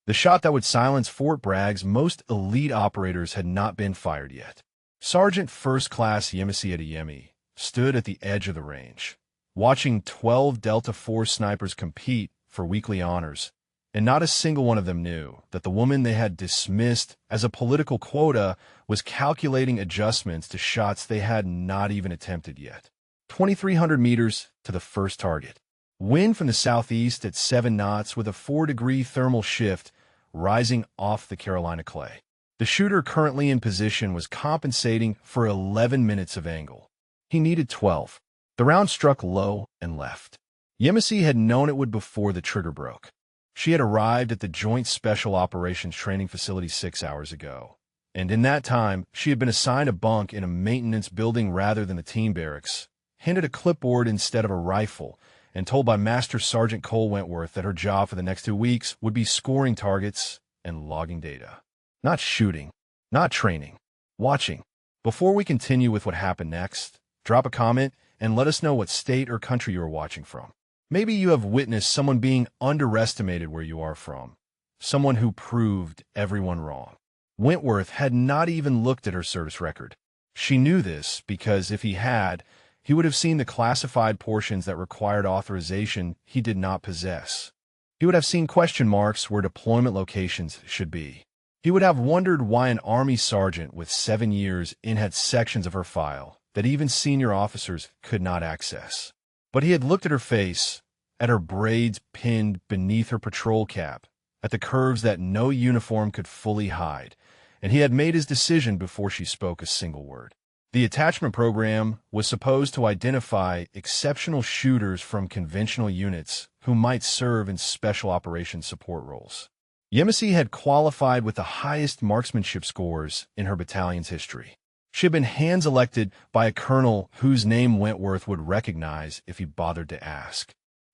The shot that would silence Fort Bragg's most elite operators had not been fired yet. Sergeant First Class Yemisi Adeyemi stood at the edge of the range, watching 12 Delta Force snipers compete for weekly honors, and not a single one of them knew that the woman they had dismissed as a political quota was calculating adjustments to shots they had not even attempted yet. 2,300 meters to the first target. Wind from the southeast at 7 knots with a 4-degree thermal shift rising off the Carolina clay. The shooter currently in position was compensating for 11 minutes of angle. He needed 12. The round struck low and left. Yemisi had known it would before the trigger broke. She had arrived at the Joint Special Operations Training Facility 6 hours ago, and in that time, she had been assigned a bunk in a maintenance building rather than the team barracks, handed a clipboard instead of a rifle, and told by Master Sergeant Cole Wentworth that her job for the next 2 weeks would be scoring targets and logging data. Not shooting, not training, watching. Before we continue with what happened next, drop a comment and let us know what state or country you are watching from. Maybe you have witnessed someone being underestimated where you are from, someone who proved everyone wrong. Wentworth had not even looked at her service record. She knew this because if he had, he would have seen the classified portions that required authorization he did not possess. He would have seen question marks where deployment locations should be. He would have wondered why an Army sergeant with 7 years in had sections of her file that even senior officers could not access. But he had looked at her face, at her braids pinned beneath her patrol cap, at the curves that no uniform could fully hide, and he had made his decision before she spoke a single word. The attachment program was supposed to identify exceptional shooters from conventional units who might serve in special operations support roles. Yemisi had qualified with the highest marksmanship scores in her battalion's history. She had been hand-selected by a colonel whose name Wentworth would recognize if he bothered to ask.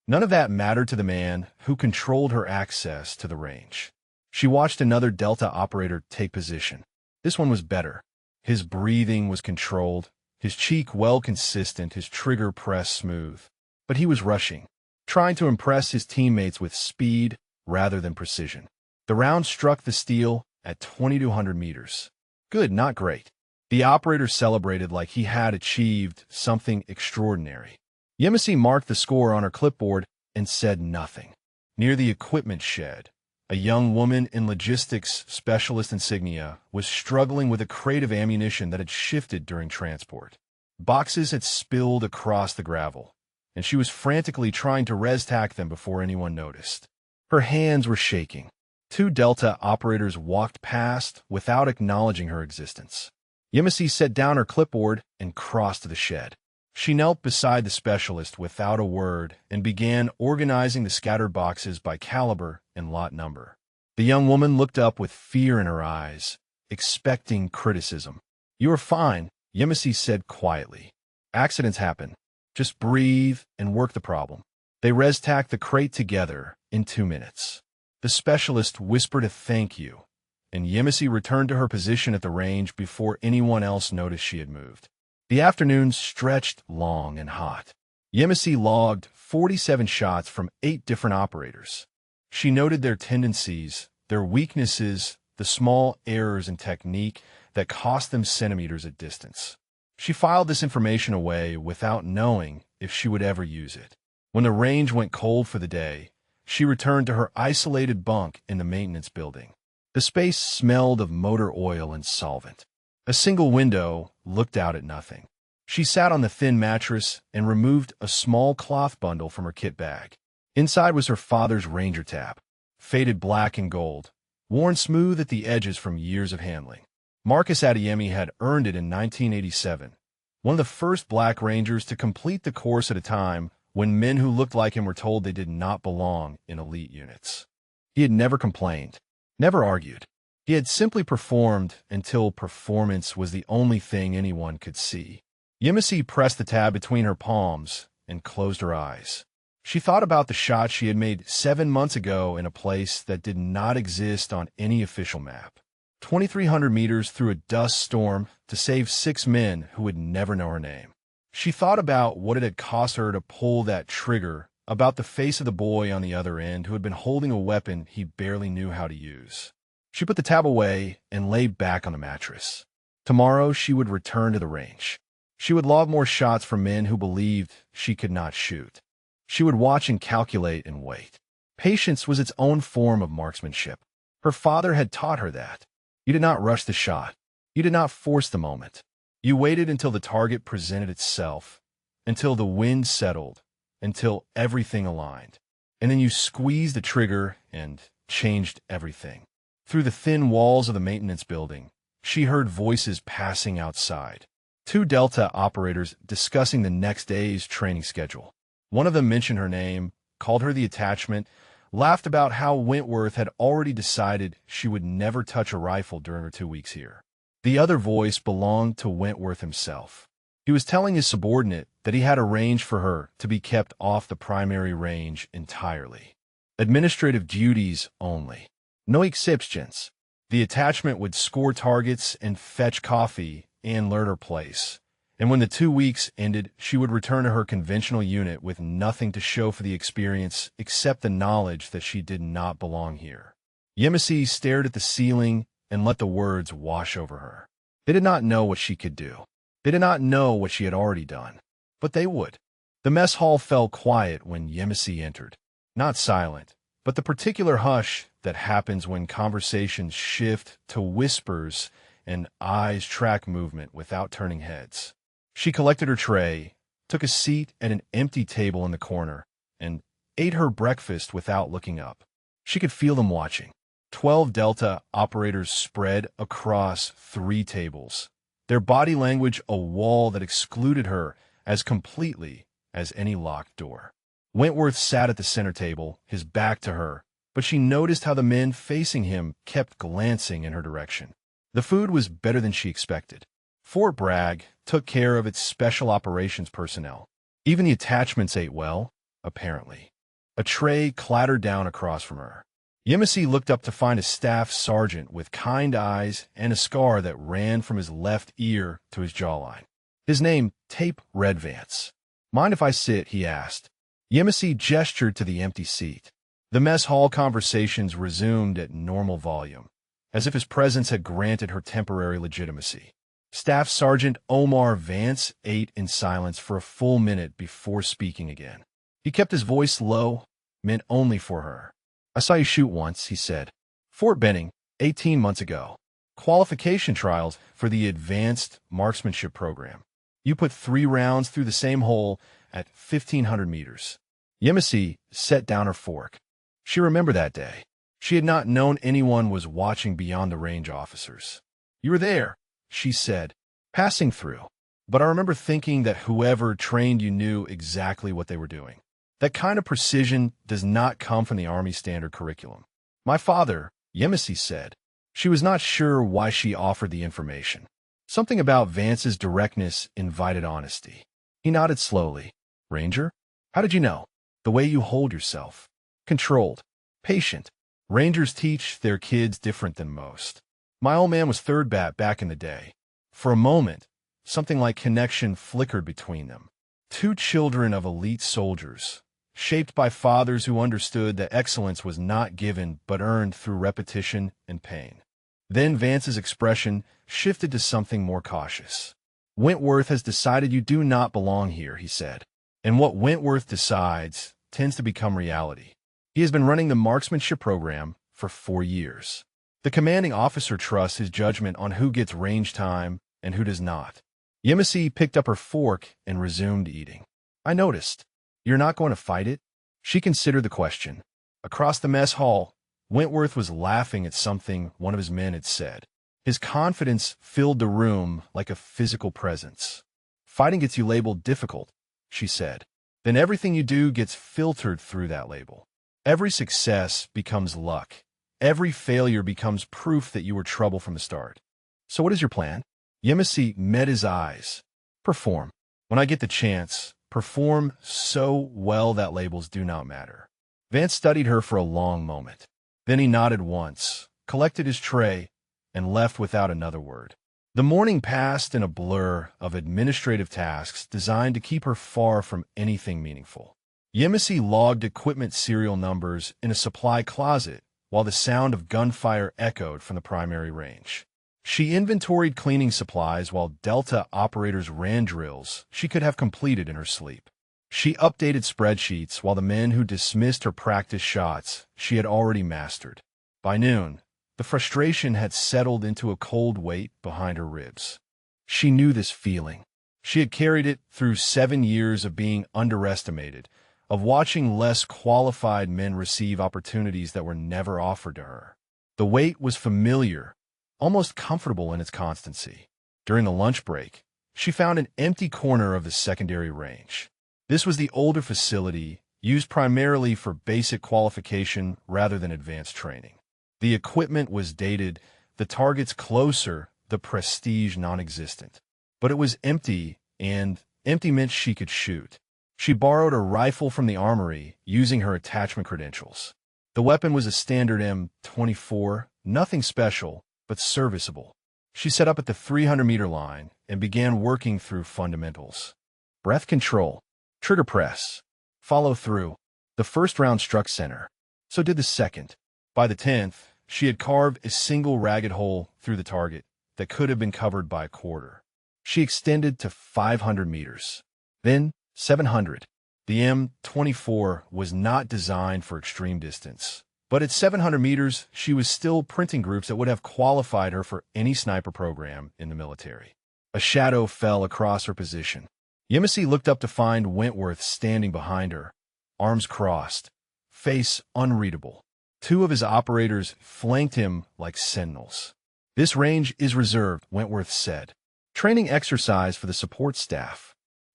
None of that mattered to the man who controlled her access to the range. She watched another Delta operator take position. This one was better. His breathing was controlled, his cheek well consistent, his trigger press smooth. But he was rushing, trying to impress his teammates with speed rather than precision. The round struck the steel at 2,200 meters. Good, not great. The operator celebrated like he had achieved something extraordinary. Yemisi marked the score on her clipboard and said nothing. Near the equipment shed, a young woman in logistics specialist insignia was struggling with a crate of ammunition that had shifted during transport. Boxes had spilled across the gravel, and she was frantically trying to res-tack them before anyone noticed. Her hands were shaking. 2 Delta operators walked past without acknowledging her existence. Yemisi set down her clipboard and crossed to the shed. She knelt beside the specialist without a word and began organizing the scattered boxes by caliber and lot number. The young woman looked up with fear in her eyes, expecting criticism. "You are fine," Yemisi said quietly. "Accidents happen. Just breathe and work the problem." They res-tacked the crate together in 2 minutes. The specialist whispered a thank you, and Yemisi returned to her position at the range before anyone else noticed she had moved. The afternoon stretched long and hot. Yemisi logged 47 shots from 8 different operators. She noted their tendencies, their weaknesses, the small errors in technique that cost them centimeters at distance. She filed this information away without knowing if she would ever use it. When the range went cold for the day, she returned to her isolated bunk in the maintenance building. The space smelled of motor oil and solvent. A single window looked out at nothing. She sat on the thin mattress and removed a small cloth bundle from her kit bag. Inside was her father's Ranger tab, faded black and gold, worn smooth at the edges from years of handling. Marcus Adeyemi had earned it in 1987, one of the first Black Rangers to complete the course at a time when men who looked like him were told they did not belong in elite units. He had never complained, never argued. He had simply performed until performance was the only thing anyone could see. Yemisi pressed the tab between her palms and closed her eyes. She thought about the shot she had made 7 months ago in a place that did not exist on any official map. 2,300 meters through a dust storm to save 6 men who would never know her name. She thought about what it had cost her to pull that trigger about the face of the boy on the other end who had been holding a weapon he barely knew how to use. She put the tab away and lay back on the mattress. Tomorrow she would return to the range. She would log more shots from men who believed she could not shoot. She would watch and calculate and wait. Patience was its own form of marksmanship. Her father had taught her that. You did not rush the shot. You did not force the moment. You waited until the target presented itself, until the wind settled, until everything aligned. And then you squeezed the trigger and changed everything. Through the thin walls of the maintenance building, she heard voices passing outside. 2 Delta operators discussing the next day's training schedule. One of them mentioned her name, called her the attachment, laughed about how Wentworth had already decided she would never touch a rifle during her 2 weeks here. The other voice belonged to Wentworth himself. He was telling his subordinate that he had arranged for her to be kept off the primary range entirely. Administrative duties only. No exceptions. The attachment would score targets and fetch coffee and learn her place. And when the 2 weeks ended, she would return to her conventional unit with nothing to show for the experience except the knowledge that she did not belong here. Yemisi stared at the ceiling and let the words wash over her. They did not know what she could do. They did not know what she had already done. But they would. The mess hall fell quiet when Yemisi entered. Not silent, but the particular hush that happens when conversations shift to whispers and eyes track movement without turning heads. She collected her tray, took a seat at an empty table in the corner, and ate her breakfast without looking up. She could feel them watching. 12 Delta operators spread across 3 tables, their body language a wall that excluded her as completely as any locked door. Wentworth sat at the center table, his back to her, but she noticed how the men facing him kept glancing in her direction. The food was better than she expected. Fort Bragg took care of its special operations personnel. Even the attachments ate well, apparently. A tray clattered down across from her. Yemisi looked up to find a staff sergeant with kind eyes and a scar that ran from his left ear to his jawline. His name, Tape Redvance. "Mind if I sit?" he asked. Yemisi gestured to the empty seat. The mess hall conversations resumed at normal volume, as if his presence had granted her temporary legitimacy. Staff Sergeant Omar Vance ate in silence for a full minute before speaking again. He kept his voice low, meant only for her. "I saw you shoot once," he said. "Fort Benning, 18 months ago. Qualification trials for the Advanced Marksmanship Program. You put 3 rounds through the same hole at 1,500 meters." Yemisi set down her fork. She remembered that day. She had not known anyone was watching beyond the range officers. "You were there," she said, "passing through. But I remember thinking that whoever trained you knew exactly what they were doing. That kind of precision does not come from the Army standard curriculum." "My father," Yemisi said. She was not sure why she offered the information. Something about Vance's directness invited honesty. He nodded slowly. "Ranger? How did you know?" "The way you hold yourself. Controlled. Patient. Rangers teach their kids different than most. My old man was 3rd Bat back in the day." For a moment, something like connection flickered between them. 2 children of elite soldiers, shaped by fathers who understood that excellence was not given but earned through repetition and pain. Then Vance's expression shifted to something more cautious. "Wentworth has decided you do not belong here," he said. "And what Wentworth decides tends to become reality. He has been running the marksmanship program for 4 years. The commanding officer trusts his judgment on who gets range time and who does not." Yemisi picked up her fork and resumed eating. "I noticed. You're not going to fight it?" She considered the question. Across the mess hall, Wentworth was laughing at something one of his men had said. His confidence filled the room like a physical presence. "Fighting gets you labeled difficult," she said. "Then everything you do gets filtered through that label. Every success becomes luck. Every failure becomes proof that you were trouble from the start. So what is your plan?" Yemisi met his eyes. "Perform. When I get the chance, perform so well that labels do not matter." Vance studied her for a long moment. Then he nodded once, collected his tray, and left without another word. The morning passed in a blur of administrative tasks designed to keep her far from anything meaningful. Yemisi logged equipment serial numbers in a supply closet while the sound of gunfire echoed from the primary range. She inventoried cleaning supplies while Delta operators ran drills she could have completed in her sleep. She updated spreadsheets while the men who dismissed her practice shots she had already mastered. By noon, the frustration had settled into a cold weight behind her ribs. She knew this feeling. She had carried it through 7 years of being underestimated, of watching less qualified men receive opportunities that were never offered to her. The weight was familiar, almost comfortable in its constancy. During the lunch break, she found an empty corner of the secondary range. This was the older facility, used primarily for basic qualification rather than advanced training. The equipment was dated, the targets closer, the prestige non-existent. But it was empty, and empty meant she could shoot. She borrowed a rifle from the armory, using her attachment credentials. The weapon was a standard M24, nothing special, but serviceable. She set up at the 300-meter line and began working through fundamentals. Breath control, trigger press, follow through. The first round struck center. So did the second. By the 10th, she had carved a single ragged hole through the target that could have been covered by a quarter. She extended to 500 meters. Then 700. The M24 was not designed for extreme distance. But at 700 meters, she was still printing groups that would have qualified her for any sniper program in the military. A shadow fell across her position. Yemisi looked up to find Wentworth standing behind her, arms crossed, face unreadable. 2 of his operators flanked him like sentinels. "This range is reserved," Wentworth said. "Training exercise for the support staff."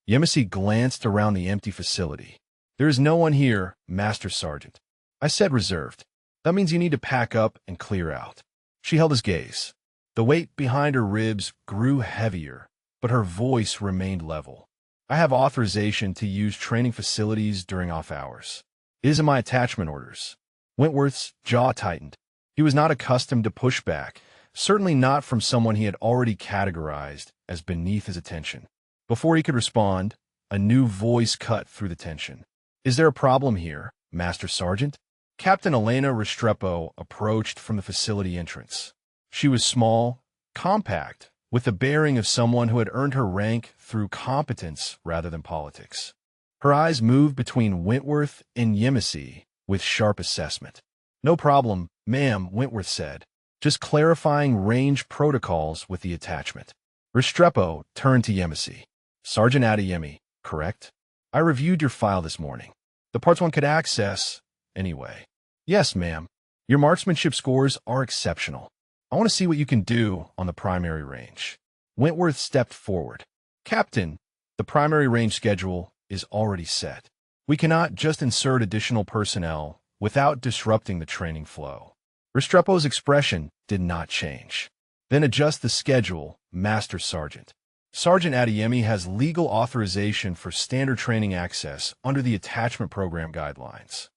Yemisi glanced around the empty facility. "There is no one here, Master Sergeant." "I said reserved. That means you need to pack up and clear out." She held his gaze. The weight behind her ribs grew heavier, but her voice remained level. "I have authorization to use training facilities during off hours. It is in my attachment orders." Wentworth's jaw tightened. He was not accustomed to pushback, certainly not from someone he had already categorized as beneath his attention. Before he could respond, a new voice cut through the tension. "Is there a problem here, Master Sergeant?" Captain Elena Restrepo approached from the facility entrance. She was small, compact, with the bearing of someone who had earned her rank through competence rather than politics. Her eyes moved between Wentworth and Yemisi with sharp assessment. "No problem, ma'am," Wentworth said, "just clarifying range protocols with the attachment." Restrepo turned to Yemisi. "Sergeant Adeyemi, correct? I reviewed your file this morning. The parts one could access, anyway." "Yes, ma'am. Your marksmanship scores are exceptional. I want to see what you can do on the primary range." Wentworth stepped forward. "Captain, the primary range schedule is already set. We cannot just insert additional personnel without disrupting the training flow." Restrepo's expression did not change. "Then adjust the schedule, Master Sergeant. Sergeant Adeyemi has legal authorization for standard training access under the attachment program guidelines.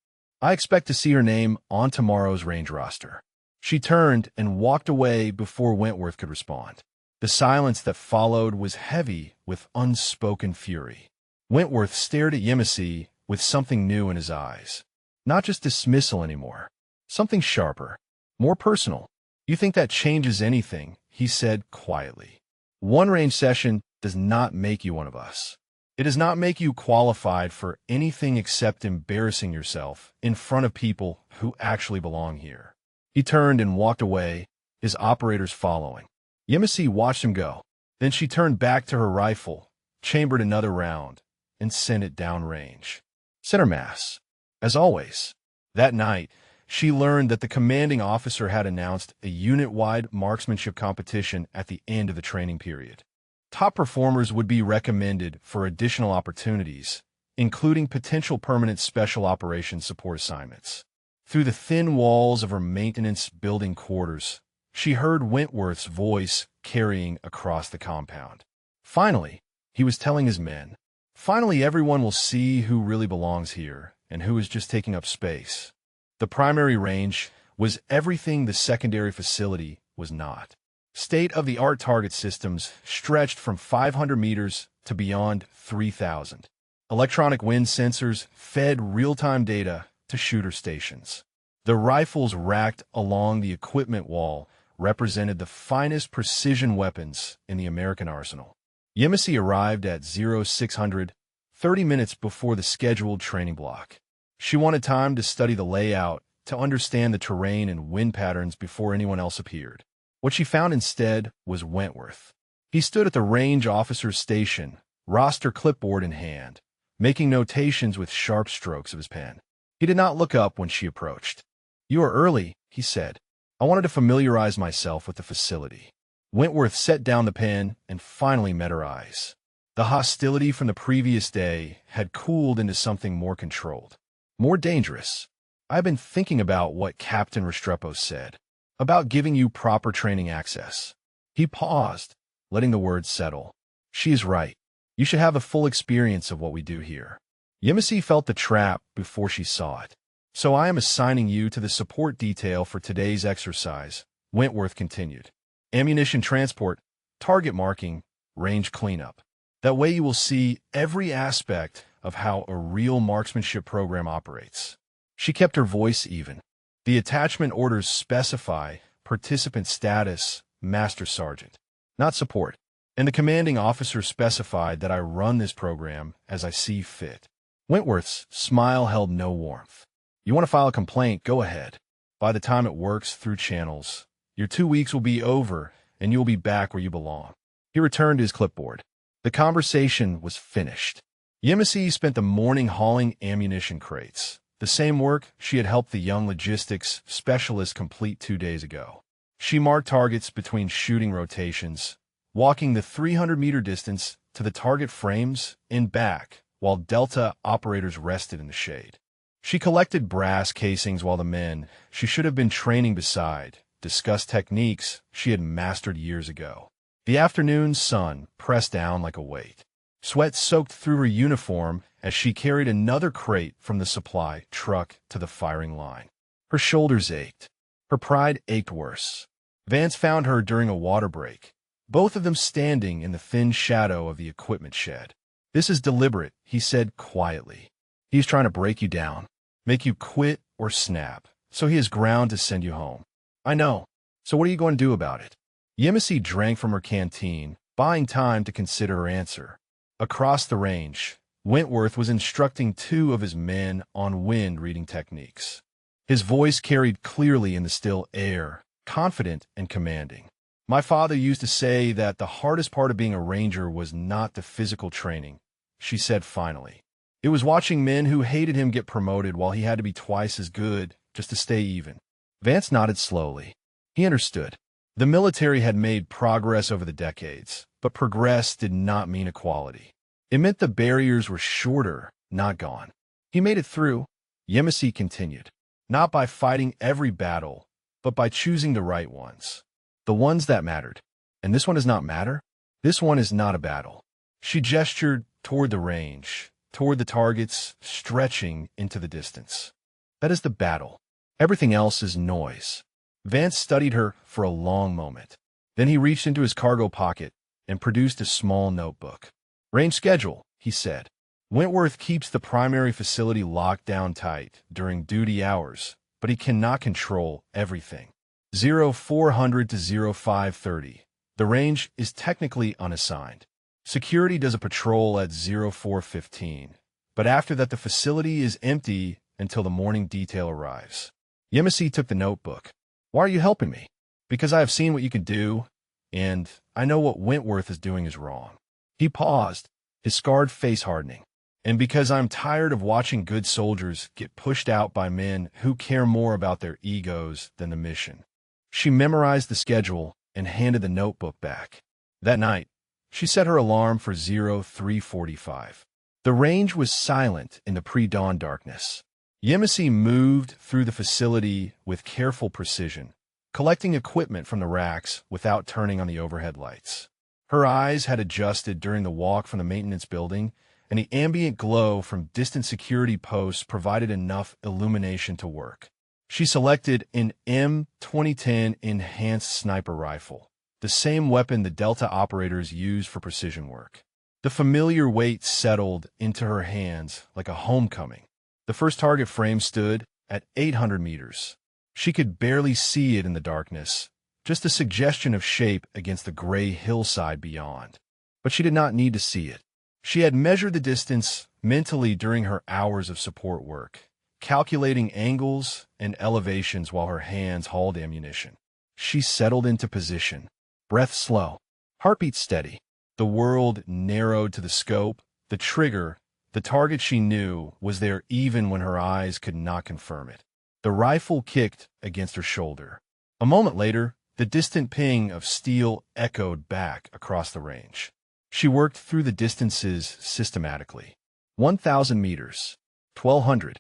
I expect to see her name on tomorrow's range roster." She turned and walked away before Wentworth could respond. The silence that followed was heavy with unspoken fury. Wentworth stared at Yemisi with something new in his eyes. Not just dismissal anymore. Something sharper, more personal. "You think that changes anything?" he said quietly. "One range session does not make you one of us. It does not make you qualified for anything except embarrassing yourself in front of people who actually belong here." He turned and walked away, his operators following. Yemisi watched him go. Then she turned back to her rifle, chambered another round, and sent it downrange. Center mass. As always. That night, she learned that the commanding officer had announced a unit-wide marksmanship competition at the end of the training period. Top performers would be recommended for additional opportunities, including potential permanent special operations support assignments. Through the thin walls of her maintenance building quarters, she heard Wentworth's voice carrying across the compound. Finally, he was telling his men, finally everyone will see who really belongs here and who is just taking up space. The primary range was everything the secondary facility was not. State-of-the-art target systems stretched from 500 meters to beyond 3,000. Electronic wind sensors fed real-time data to shooter stations. The rifles racked along the equipment wall represented the finest precision weapons in the American arsenal. Yemisi arrived at 0600, 30 minutes before the scheduled training block. She wanted time to study the layout, to understand the terrain and wind patterns before anyone else appeared. What she found instead was Wentworth. He stood at the range officer's station, roster clipboard in hand, making notations with sharp strokes of his pen. He did not look up when she approached. "You are early," he said. "I wanted to familiarize myself with the facility." Wentworth set down the pen and finally met her eyes. The hostility from the previous day had cooled into something more controlled, more dangerous. "I've been thinking about what Captain Restrepo said, about giving you proper training access." He paused, letting the words settle. "She is right. You should have a full experience of what we do here." Yemisi felt the trap before she saw it. "So I am assigning you to the support detail for today's exercise," Wentworth continued. "Ammunition transport, target marking, range cleanup. That way you will see every aspect of how a real marksmanship program operates." She kept her voice even. "The attachment orders specify participant status, Master Sergeant, not support. And the commanding officer specified that I run this program as I see fit." Wentworth's smile held no warmth. "You want to file a complaint, go ahead. By the time it works through channels, your 2 weeks will be over and you will be back where you belong." He returned to his clipboard. The conversation was finished. Yemisi spent the morning hauling ammunition crates, the same work she had helped the young logistics specialist complete 2 days ago. She marked targets between shooting rotations, walking the 300-meter distance to the target frames and back while Delta operators rested in the shade. She collected brass casings while the men she should have been training beside discussed techniques she had mastered years ago. The afternoon sun pressed down like a weight. Sweat soaked through her uniform as she carried another crate from the supply truck to the firing line. Her shoulders ached. Her pride ached worse. Vance found her during a water break, both of them standing in the thin shadow of the equipment shed. "This is deliberate," he said quietly. "He's trying to break you down, make you quit or snap, so he has ground to send you home." "I know. So what are you going to do about it?" Yemisi drank from her canteen, buying time to consider her answer. Across the range, Wentworth was instructing 2 of his men on wind reading techniques. His voice carried clearly in the still air, confident and commanding. "My father used to say that the hardest part of being a ranger was not the physical training," she said finally. "It was watching men who hated him get promoted while he had to be twice as good just to stay even." Vance nodded slowly. He understood. The military had made progress over the decades, but progress did not mean equality. It meant the barriers were shorter, not gone. "He made it through," Yemisi continued, "not by fighting every battle, but by choosing the right ones. The ones that mattered. And this one does not matter? This one is not a battle." She gestured toward the range, toward the targets stretching into the distance. "That is the battle. Everything else is noise." Vance studied her for a long moment. Then he reached into his cargo pocket and produced a small notebook. "Range schedule," he said. "Wentworth keeps the primary facility locked down tight during duty hours, but he cannot control everything. 0400 to 0530. The range is technically unassigned. Security does a patrol at 0415, but after that the facility is empty until the morning detail arrives." Yemisi took the notebook. "Why are you helping me?" "Because I have seen what you can do, and I know what Wentworth is doing is wrong." He paused, his scarred face hardening. "And because I'm tired of watching good soldiers get pushed out by men who care more about their egos than the mission." She memorized the schedule and handed the notebook back. That night, she set her alarm for 0345. The range was silent in the pre-dawn darkness. Yemisi moved through the facility with careful precision, collecting equipment from the racks without turning on the overhead lights. Her eyes had adjusted during the walk from the maintenance building, and the ambient glow from distant security posts provided enough illumination to work. She selected an M2010 enhanced sniper rifle, the same weapon the Delta operators used for precision work. The familiar weight settled into her hands like a homecoming. The first target frame stood at 800 meters. She could barely see it in the darkness, just a suggestion of shape against the gray hillside beyond. But she did not need to see it. She had measured the distance mentally during her hours of support work, calculating angles and elevations while her hands hauled ammunition. She settled into position, breath slow, heartbeat steady. The world narrowed to the scope, the trigger. The target she knew was there even when her eyes could not confirm it. The rifle kicked against her shoulder. A moment later, the distant ping of steel echoed back across the range. She worked through the distances systematically. 1,000 meters, 1,200,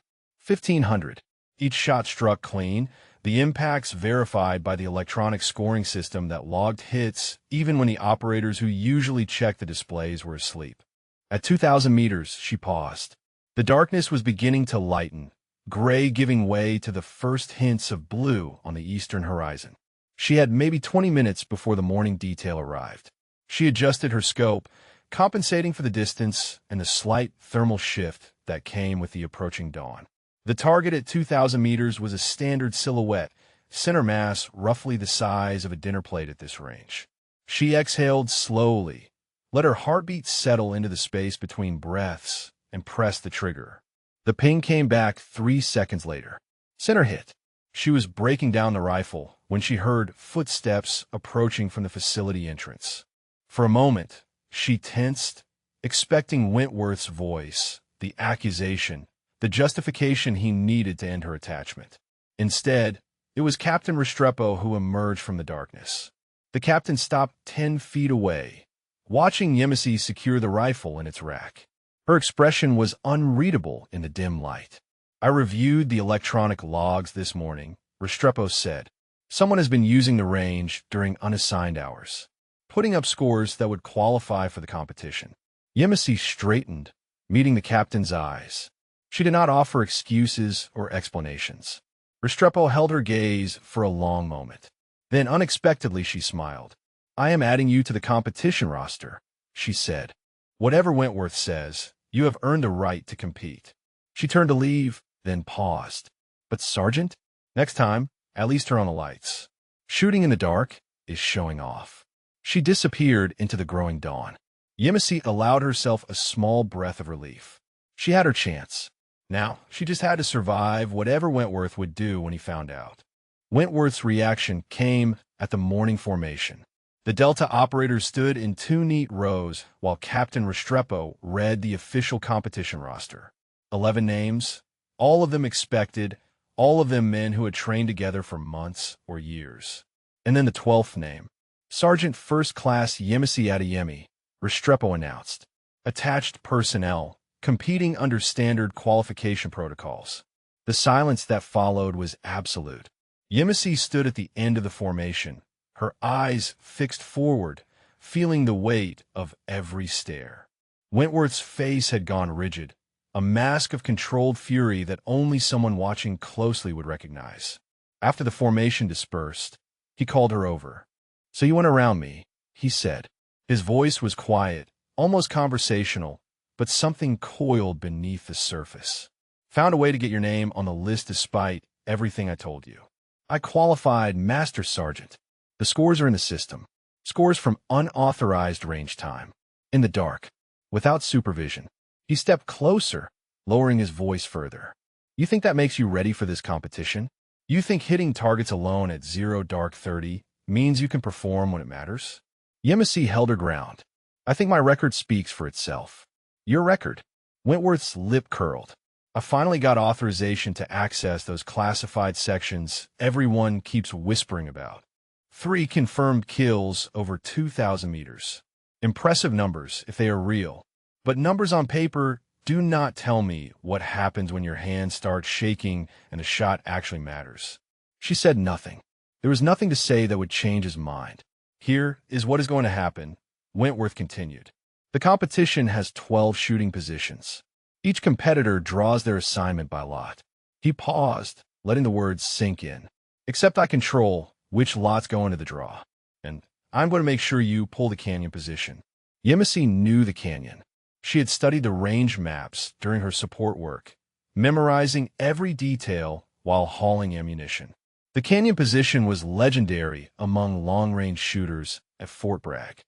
1,500. Each shot struck clean, the impacts verified by the electronic scoring system that logged hits even when the operators who usually check the displays were asleep. At 2,000 meters, she paused. The darkness was beginning to lighten, gray giving way to the first hints of blue on the eastern horizon. She had maybe 20 minutes before the morning detail arrived. She adjusted her scope, compensating for the distance and the slight thermal shift that came with the approaching dawn. The target at 2,000 meters was a standard silhouette, center mass roughly the size of a dinner plate at this range. She exhaled slowly, let her heartbeat settle into the space between breaths, and pressed the trigger. The ping came back 3 seconds later. Center hit. She was breaking down the rifle when she heard footsteps approaching from the facility entrance. For a moment, she tensed, expecting Wentworth's voice, the accusation, the justification he needed to end her attachment. Instead, it was Captain Restrepo who emerged from the darkness. The captain stopped 10 feet away, watching Yemisi secure the rifle in its rack. Her expression was unreadable in the dim light. "I reviewed the electronic logs this morning," Restrepo said. "Someone has been using the range during unassigned hours, putting up scores that would qualify for the competition." Yemisi straightened, meeting the captain's eyes. She did not offer excuses or explanations. Restrepo held her gaze for a long moment. Then, unexpectedly, she smiled. "I am adding you to the competition roster," she said. "Whatever Wentworth says, you have earned the right to compete." She turned to leave, then paused. "But Sergeant?" "Next time, at least turn on the lights. Shooting in the dark is showing off." She disappeared into the growing dawn. Yemisi allowed herself a small breath of relief. She had her chance. Now, she just had to survive whatever Wentworth would do when he found out. Wentworth's reaction came at the morning formation. The Delta operators stood in 2 neat rows while Captain Restrepo read the official competition roster. 11 names, all of them expected, all of them men who had trained together for months or years. And then the 12th name, Sergeant First Class Yemisi Adeyemi, Restrepo announced. Attached personnel, competing under standard qualification protocols. The silence that followed was absolute. Yemisi stood at the end of the formation, her eyes fixed forward, feeling the weight of every stare. Wentworth's face had gone rigid, a mask of controlled fury that only someone watching closely would recognize. After the formation dispersed, he called her over. "So you went around me," he said. His voice was quiet, almost conversational, but something coiled beneath the surface. "Found a way to get your name on the list despite everything I told you. I qualified Master Sergeant. The scores are in the system. Scores from unauthorized range time. In the dark. Without supervision." He stepped closer, lowering his voice further. "You think that makes you ready for this competition? You think hitting targets alone at 0 dark 30 means you can perform when it matters?" Yemisi held her ground. "I think my record speaks for itself." "Your record?" Wentworth's lip curled. "I finally got authorization to access those classified sections everyone keeps whispering about. 3 confirmed kills over 2,000 meters. Impressive numbers if they are real. But numbers on paper do not tell me what happens when your hands start shaking and a shot actually matters." She said nothing. There was nothing to say that would change his mind. "Here is what is going to happen," Wentworth continued. "The competition has 12 shooting positions. Each competitor draws their assignment by lot." He paused, letting the words sink in. "Except I control which lots go into the draw. And I'm going to make sure you pull the canyon position. Yemisi knew the canyon. She had studied the range maps during her support work, memorizing every detail while hauling ammunition. The canyon position was legendary among long-range shooters at Fort Bragg.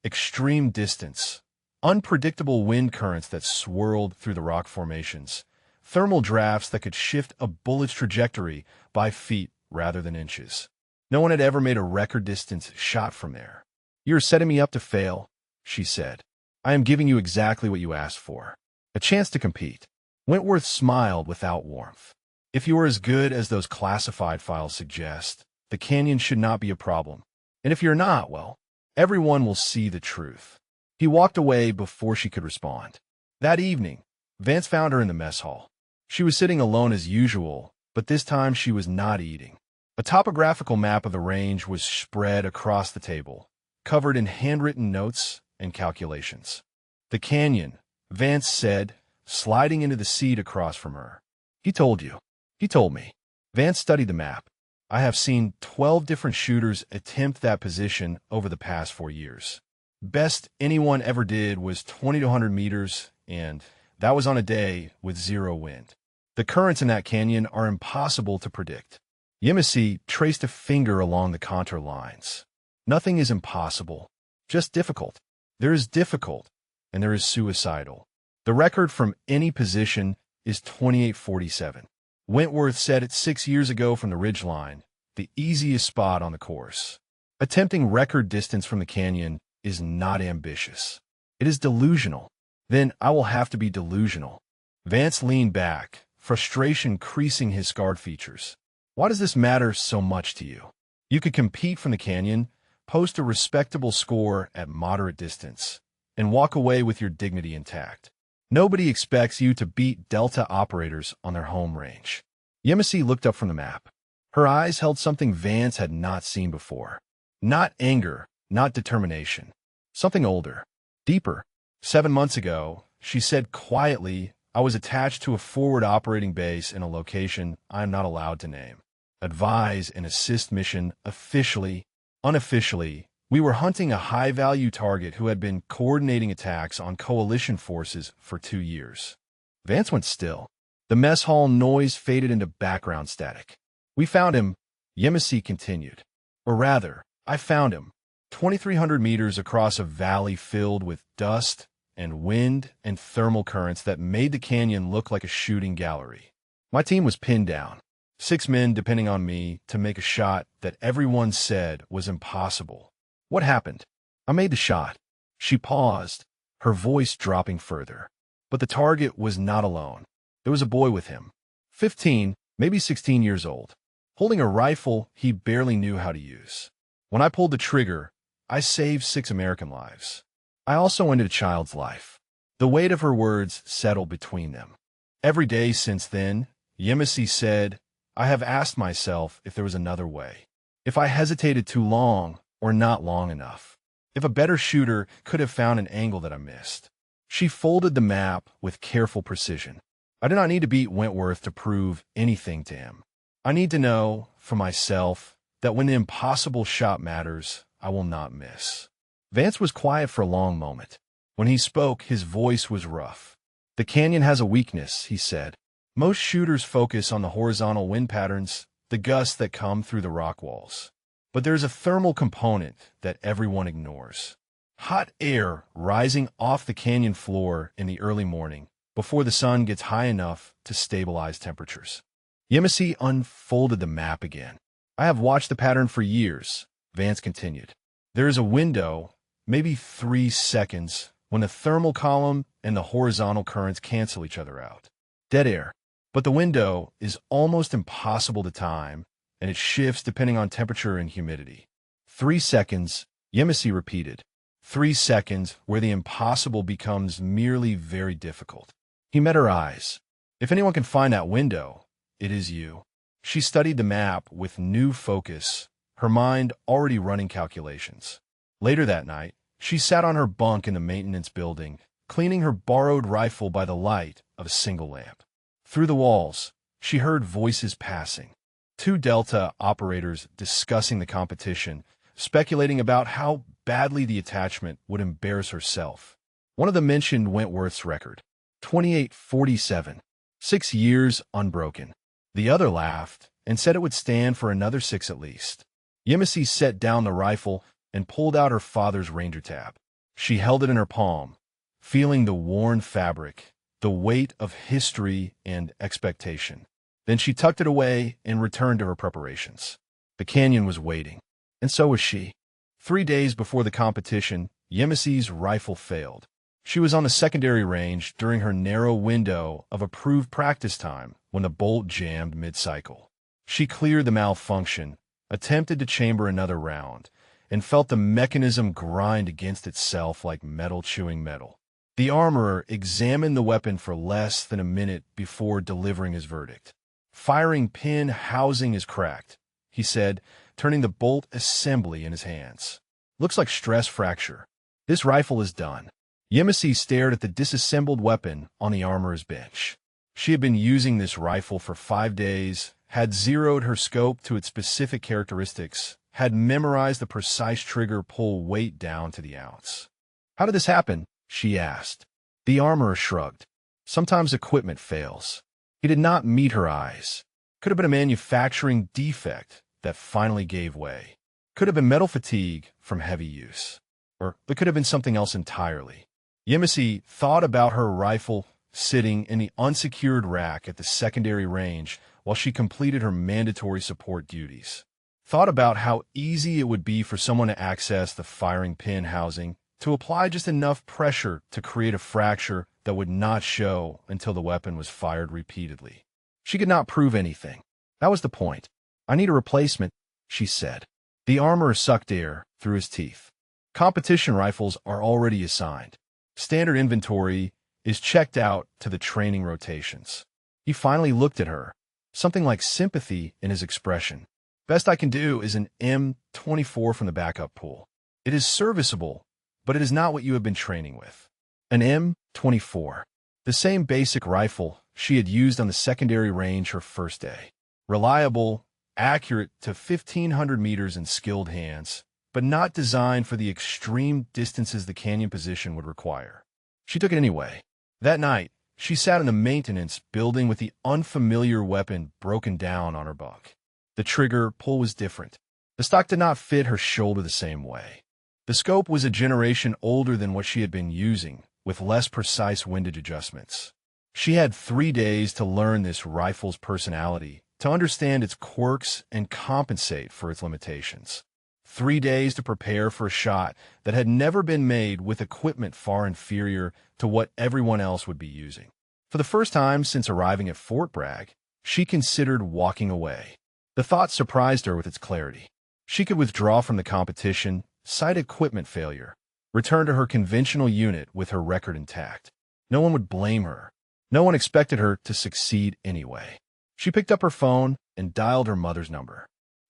Extreme distance, unpredictable wind currents that swirled through the rock formations, thermal drafts that could shift a bullet's trajectory by feet rather than inches. No one had ever made a record distance shot from there. "You're setting me up to fail," she said. "I am giving you exactly what you asked for. A chance to compete." Wentworth smiled without warmth. "If you are as good as those classified files suggest, the canyon should not be a problem. And if you're not, well, everyone will see the truth." He walked away before she could respond. That evening, Vance found her in the mess hall. She was sitting alone as usual, but this time she was not eating. A topographical map of the range was spread across the table, covered in handwritten notes and calculations. "The canyon," Vance said, sliding into the seat across from her. "He told you." "He told me." Vance studied the map. "I have seen 12 different shooters attempt that position over the past 4 years. Best anyone ever did was 20 to 100 meters, and that was on a day with zero wind. The currents in that canyon are impossible to predict." Yemisi traced a finger along the contour lines. "Nothing is impossible, just difficult. There is difficult, and there is suicidal. The record from any position is 2847. Wentworth said it 6 years ago from the ridgeline, the easiest spot on the course. Attempting record distance from the canyon is not ambitious. It is delusional. Then I will have to be delusional." Vance leaned back, frustration creasing his scarred features. "Why does this matter so much to you? You could compete from the canyon, post a respectable score at moderate distance, and walk away with your dignity intact. Nobody expects you to beat Delta operators on their home range." Yemisi looked up from the map. Her eyes held something Vance had not seen before. Not anger, not determination. Something older, deeper. 7 months ago, she said quietly, "I was attached to a forward operating base in a location I am not allowed to name. Advise and assist mission officially, unofficially. We were hunting a high-value target who had been coordinating attacks on coalition forces for 2 years." Vance went still. The mess hall noise faded into background static. "We found him," Yemisi continued. "Or rather, I found him, 2,300 meters across a valley filled with dust and wind and thermal currents that made the canyon look like a shooting gallery. My team was pinned down, 6 men depending on me to make a shot that everyone said was impossible. What happened? I made the shot." She paused, her voice dropping further. But the target was not alone. There was a boy with him, 15, maybe 16 years old, holding a rifle he barely knew how to use. When I pulled the trigger, I saved 6 American lives. I also ended a child's life." The weight of her words settled between them. "Every day since then," Yemisi said, "I have asked myself if there was another way. If I hesitated too long or not long enough. If a better shooter could have found an angle that I missed." She folded the map with careful precision. "I do not need to beat Wentworth to prove anything to him. I need to know, for myself, that when the impossible shot matters, I will not miss." Vance was quiet for a long moment. When he spoke, his voice was rough. "The canyon has a weakness," he said. "Most shooters focus on the horizontal wind patterns, the gusts that come through the rock walls. But there's a thermal component that everyone ignores. Hot air rising off the canyon floor in the early morning, before the sun gets high enough to stabilize temperatures." Yemisi unfolded the map again. "I have watched the pattern for years," Vance continued. "There is a window, maybe 3 seconds, when the thermal column and the horizontal currents cancel each other out. Dead air. But the window is almost impossible to time, and it shifts depending on temperature and humidity. 3 seconds, Yemisi repeated. 3 seconds where the impossible becomes merely very difficult." He met her eyes. "If anyone can find that window, it is you." She studied the map with new focus, her mind already running calculations. Later that night, she sat on her bunk in the maintenance building, cleaning her borrowed rifle by the light of a single lamp. Through the walls, she heard voices passing. 2 Delta operators discussing the competition, speculating about how badly the attachment would embarrass herself. One of them mentioned Wentworth's record, 2847, 6 years unbroken. The other laughed and said it would stand for another 6 at least. Yemisi set down the rifle and pulled out her father's Ranger tab. She held it in her palm, feeling the worn fabric, the weight of history and expectation. Then she tucked it away and returned to her preparations. The canyon was waiting, and so was she. 3 days before the competition, Yemisi's rifle failed. She was on the secondary range during her narrow window of approved practice time when the bolt jammed mid-cycle. She cleared the malfunction, attempted to chamber another round, and felt the mechanism grind against itself like metal chewing metal. The armorer examined the weapon for less than a minute before delivering his verdict. "Firing pin housing is cracked," he said, turning the bolt assembly in his hands. "Looks like stress fracture. This rifle is done." Yemisi stared at the disassembled weapon on the armorer's bench. She had been using this rifle for 5 days, had zeroed her scope to its specific characteristics, had memorized the precise trigger pull weight down to the ounce. "How did this happen?" she asked. The armorer shrugged. "Sometimes equipment fails." He did not meet her eyes. Could have been a manufacturing defect that finally gave way. Could have been metal fatigue from heavy use. Or it could have been something else entirely. Yemisi thought about her rifle sitting in the unsecured rack at the secondary range while she completed her mandatory support duties. Thought about how easy it would be for someone to access the firing pin housing, to apply just enough pressure to create a fracture that would not show until the weapon was fired repeatedly. She could not prove anything. That was the point. "I need a replacement," she said. The armorer sucked air through his teeth. "Competition rifles are already assigned. Standard inventory is checked out to the training rotations." He finally looked at her, something like sympathy in his expression. "Best I can do is an M24 from the backup pool. It is serviceable, but it is not what you have been training with." An M24. The same basic rifle she had used on the secondary range her first day. Reliable, accurate to 1,500 meters in skilled hands, but not designed for the extreme distances the canyon position would require. She took it anyway. That night, she sat in the maintenance building with the unfamiliar weapon broken down on her bunk. The trigger pull was different. The stock did not fit her shoulder the same way. The scope was a generation older than what she had been using, with less precise windage adjustments. She had 3 days to learn this rifle's personality, to understand its quirks and compensate for its limitations. 3 days to prepare for a shot that had never been made with equipment far inferior to what everyone else would be using. For the first time since arriving at Fort Bragg, she considered walking away. The thought surprised her with its clarity. She could withdraw from the competition, cite equipment failure, return to her conventional unit with her record intact. No one would blame her. No one expected her to succeed anyway. She picked up her phone and dialed her mother's number.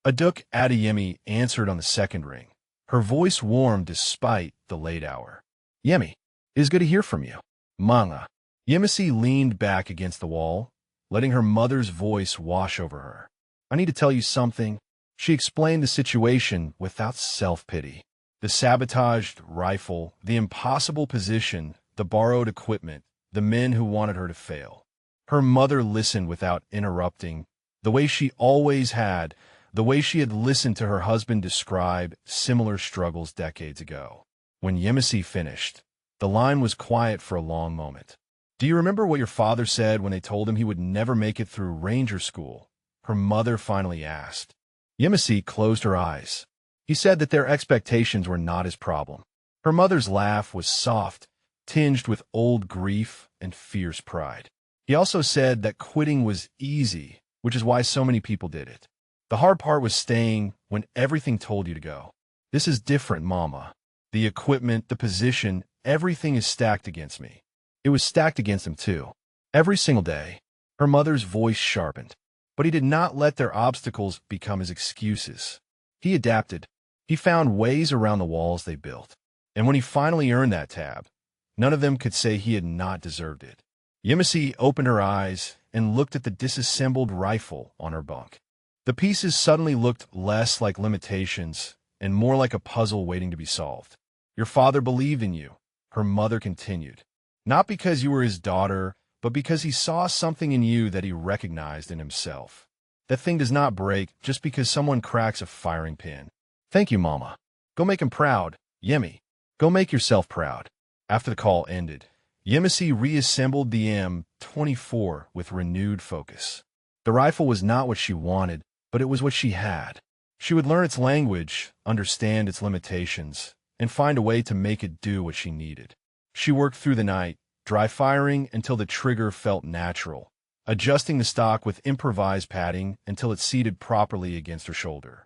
Aduk Adeyemi answered on the second ring. Her voice warmed despite the late hour. "Yemi, it is good to hear from you." "Manga." Yemisi leaned back against the wall, letting her mother's voice wash over her. "I need to tell you something." She explained the situation without self-pity. The sabotaged rifle, the impossible position, the borrowed equipment, the men who wanted her to fail. Her mother listened without interrupting, the way she always had, the way she had listened to her husband describe similar struggles decades ago. When Yemisi finished, the line was quiet for a long moment. "Do you remember what your father said when they told him he would never make it through Ranger School?" her mother finally asked. Yemisi closed her eyes. He said that their expectations were not his problem. Her mother's laugh was soft, tinged with old grief and fierce pride. He also said that quitting was easy, which is why so many people did it. The hard part was staying when everything told you to go. "This is different, Mama. The equipment, the position, everything is stacked against me." It was stacked against him, too. Every single day. Her mother's voice sharpened. But he did not let their obstacles become his excuses. He adapted. He found ways around the walls they built. And when he finally earned that tab, none of them could say he had not deserved it. Yemisi opened her eyes and looked at the disassembled rifle on her bunk. The pieces suddenly looked less like limitations and more like a puzzle waiting to be solved. Your father believed in you, her mother continued. Not because you were his daughter, but because he saw something in you that he recognized in himself. That thing does not break just because someone cracks a firing pin. Thank you, Mama. Go make him proud, Yemi. Go make yourself proud. After the call ended, Yemisi reassembled the M24 with renewed focus. The rifle was not what she wanted, but it was what she had. She would learn its language, understand its limitations, and find a way to make it do what she needed. She worked through the night, dry firing until the trigger felt natural, adjusting the stock with improvised padding until it seated properly against her shoulder.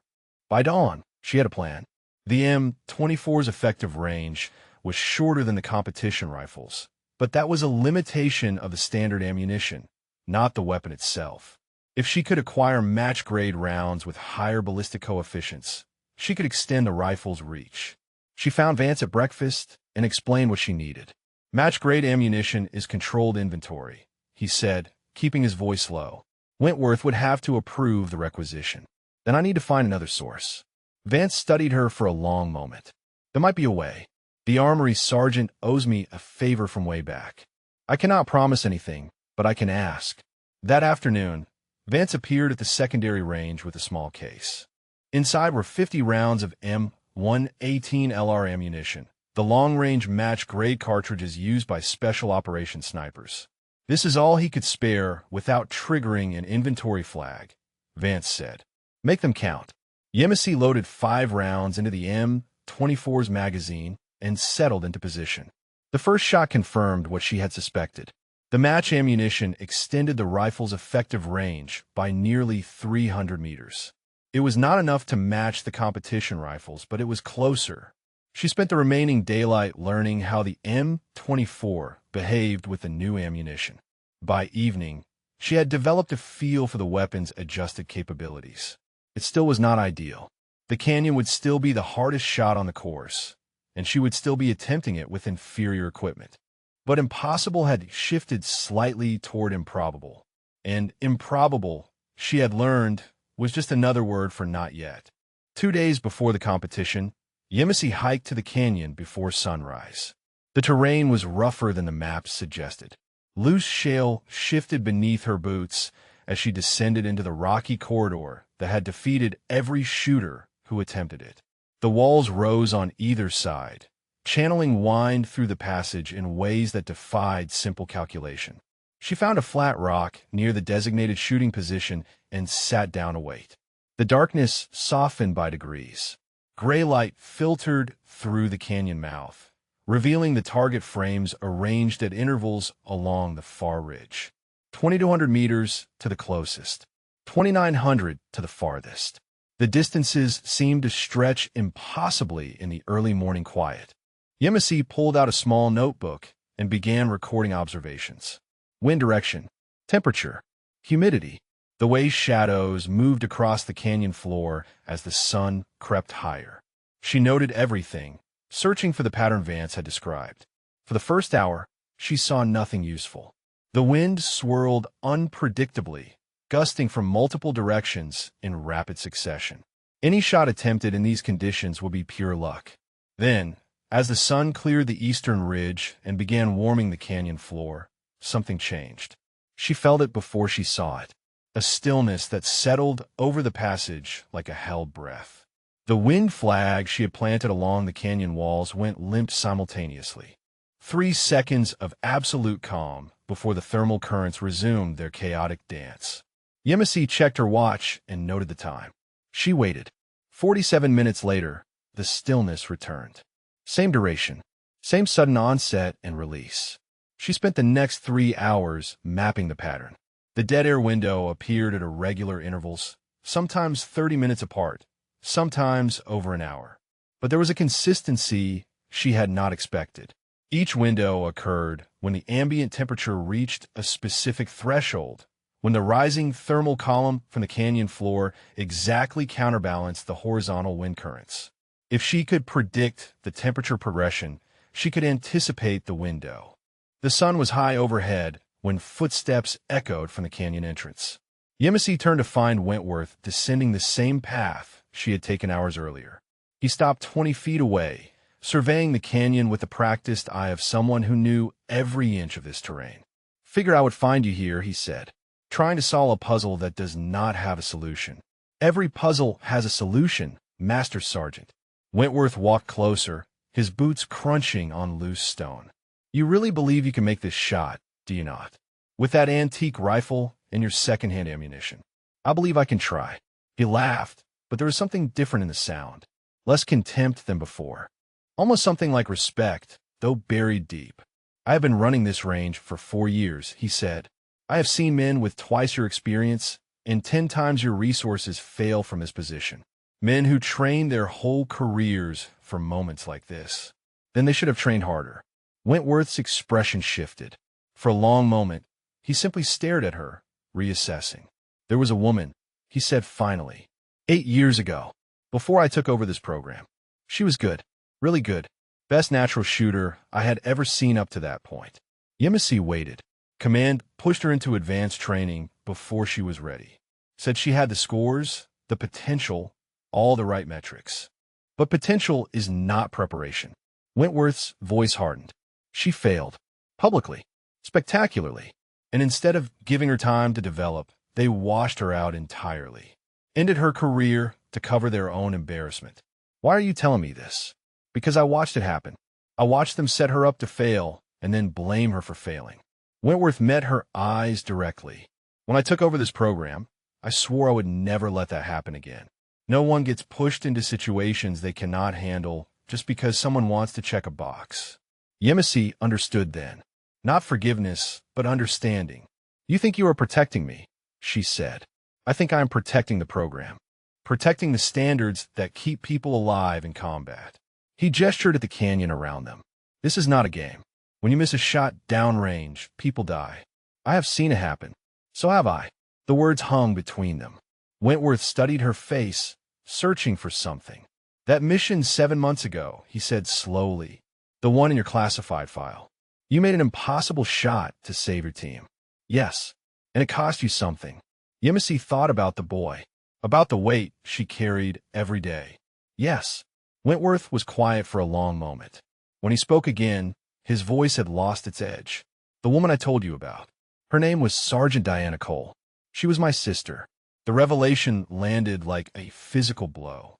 By dawn, she had a plan. The M24's effective range was shorter than the competition rifles, but that was a limitation of the standard ammunition, not the weapon itself. If she could acquire match-grade rounds with higher ballistic coefficients, she could extend the rifle's reach. She found Vance at breakfast and explained what she needed. Match-grade ammunition is controlled inventory, he said, keeping his voice low. Wentworth would have to approve the requisition. Then I need to find another source. Vance studied her for a long moment. There might be a way. The armory sergeant owes me a favor from way back. I cannot promise anything, but I can ask. That afternoon, Vance appeared at the secondary range with a small case. Inside were 50 rounds of M118 LR ammunition, the long-range match-grade cartridges used by special operations snipers. This is all he could spare without triggering an inventory flag, Vance said. Make them count. Yemisi loaded 5 rounds into the M24's magazine and settled into position. The first shot confirmed what she had suspected. The match ammunition extended the rifle's effective range by nearly 300 meters. It was not enough to match the competition rifles, but it was closer. She spent the remaining daylight learning how the M24 behaved with the new ammunition. By evening, she had developed a feel for the weapon's adjusted capabilities. It still was not ideal. The Canyon would still be the hardest shot on the course, and she would still be attempting it with inferior equipment. But impossible had shifted slightly toward improbable. And improbable, she had learned, was just another word for not yet. 2 days before the competition, Yemisi hiked to the canyon before sunrise. The terrain was rougher than the maps suggested. Loose shale shifted beneath her boots as she descended into the rocky corridor that had defeated every shooter who attempted it. The walls rose on either side, channeling wind through the passage in ways that defied simple calculation. She found a flat rock near the designated shooting position and sat down to wait. The darkness softened by degrees. Gray light filtered through the canyon mouth, revealing the target frames arranged at intervals along the far ridge. 2,200 meters to the closest, 2,900 to the farthest. The distances seemed to stretch impossibly in the early morning quiet. Yemisi pulled out a small notebook and began recording observations. Wind direction, temperature, humidity, the way shadows moved across the canyon floor as the sun crept higher. She noted everything, searching for the pattern Vance had described. For the first hour, she saw nothing useful. The wind swirled unpredictably, gusting from multiple directions in rapid succession. Any shot attempted in these conditions would be pure luck. Then, as the sun cleared the eastern ridge and began warming the canyon floor, something changed. She felt it before she saw it, a stillness that settled over the passage like a held breath. The wind flag she had planted along the canyon walls went limp simultaneously. 3 seconds of absolute calm before the thermal currents resumed their chaotic dance. Yemisi checked her watch and noted the time. She waited. 47 minutes later, the stillness returned. Same duration, same sudden onset and release. She spent the next 3 hours mapping the pattern. The dead air window appeared at irregular intervals, sometimes 30 minutes apart, sometimes over an hour. But there was a consistency she had not expected. Each window occurred when the ambient temperature reached a specific threshold, when the rising thermal column from the canyon floor exactly counterbalanced the horizontal wind currents. If she could predict the temperature progression, she could anticipate the window. The sun was high overhead when footsteps echoed from the canyon entrance. Yemisi turned to find Wentworth descending the same path she had taken hours earlier. He stopped 20 feet away, surveying the canyon with the practiced eye of someone who knew every inch of this terrain. "Figured I would find you here," he said, "trying to solve a puzzle that does not have a solution." "Every puzzle has a solution, Master Sergeant." Wentworth walked closer, his boots crunching on loose stone. "You really believe you can make this shot, do you not? With that antique rifle and your second-hand ammunition?" "I believe I can try." He laughed, but there was something different in the sound. Less contempt than before. Almost something like respect, though buried deep. "I have been running this range for 4 years," he said. "I have seen men with twice your experience and 10 times your resources fail from this position. Men who train their whole careers for moments like this. Then they should have trained harder." Wentworth's expression shifted. For a long moment, he simply stared at her, reassessing. "There was a woman," he said finally. 8 years ago, before I took over this program. She was good, really good. Best natural shooter I had ever seen up to that point." Yemisi waited. Command pushed her into advanced training before she was ready. Said she had the scores, the potential, all the right metrics. But potential is not preparation. Wentworth's voice hardened. She failed. Publicly. Spectacularly. And instead of giving her time to develop, they washed her out entirely. Ended her career to cover their own embarrassment. "Why are you telling me this?" "Because I watched it happen. I watched them set her up to fail and then blame her for failing." Wentworth met her eyes directly. "When I took over this program, I swore I would never let that happen again. No one gets pushed into situations they cannot handle just because someone wants to check a box." Yemisi understood then. Not forgiveness, but understanding. "You think you are protecting me," she said. "I think I am protecting the program. Protecting the standards that keep people alive in combat." He gestured at the canyon around them. "This is not a game. When you miss a shot downrange, people die. I have seen it happen. So have I." The words hung between them. Wentworth studied her face, searching for something. "That mission 7 months ago," he said slowly. "The one in your classified file. You made an impossible shot to save your team." "Yes, and it cost you something." Yemisi thought about the boy, about the weight she carried every day. "Yes." Wentworth was quiet for a long moment. When he spoke again, his voice had lost its edge. "The woman I told you about. Her name was Sergeant Diana Cole. She was my sister." The revelation landed like a physical blow.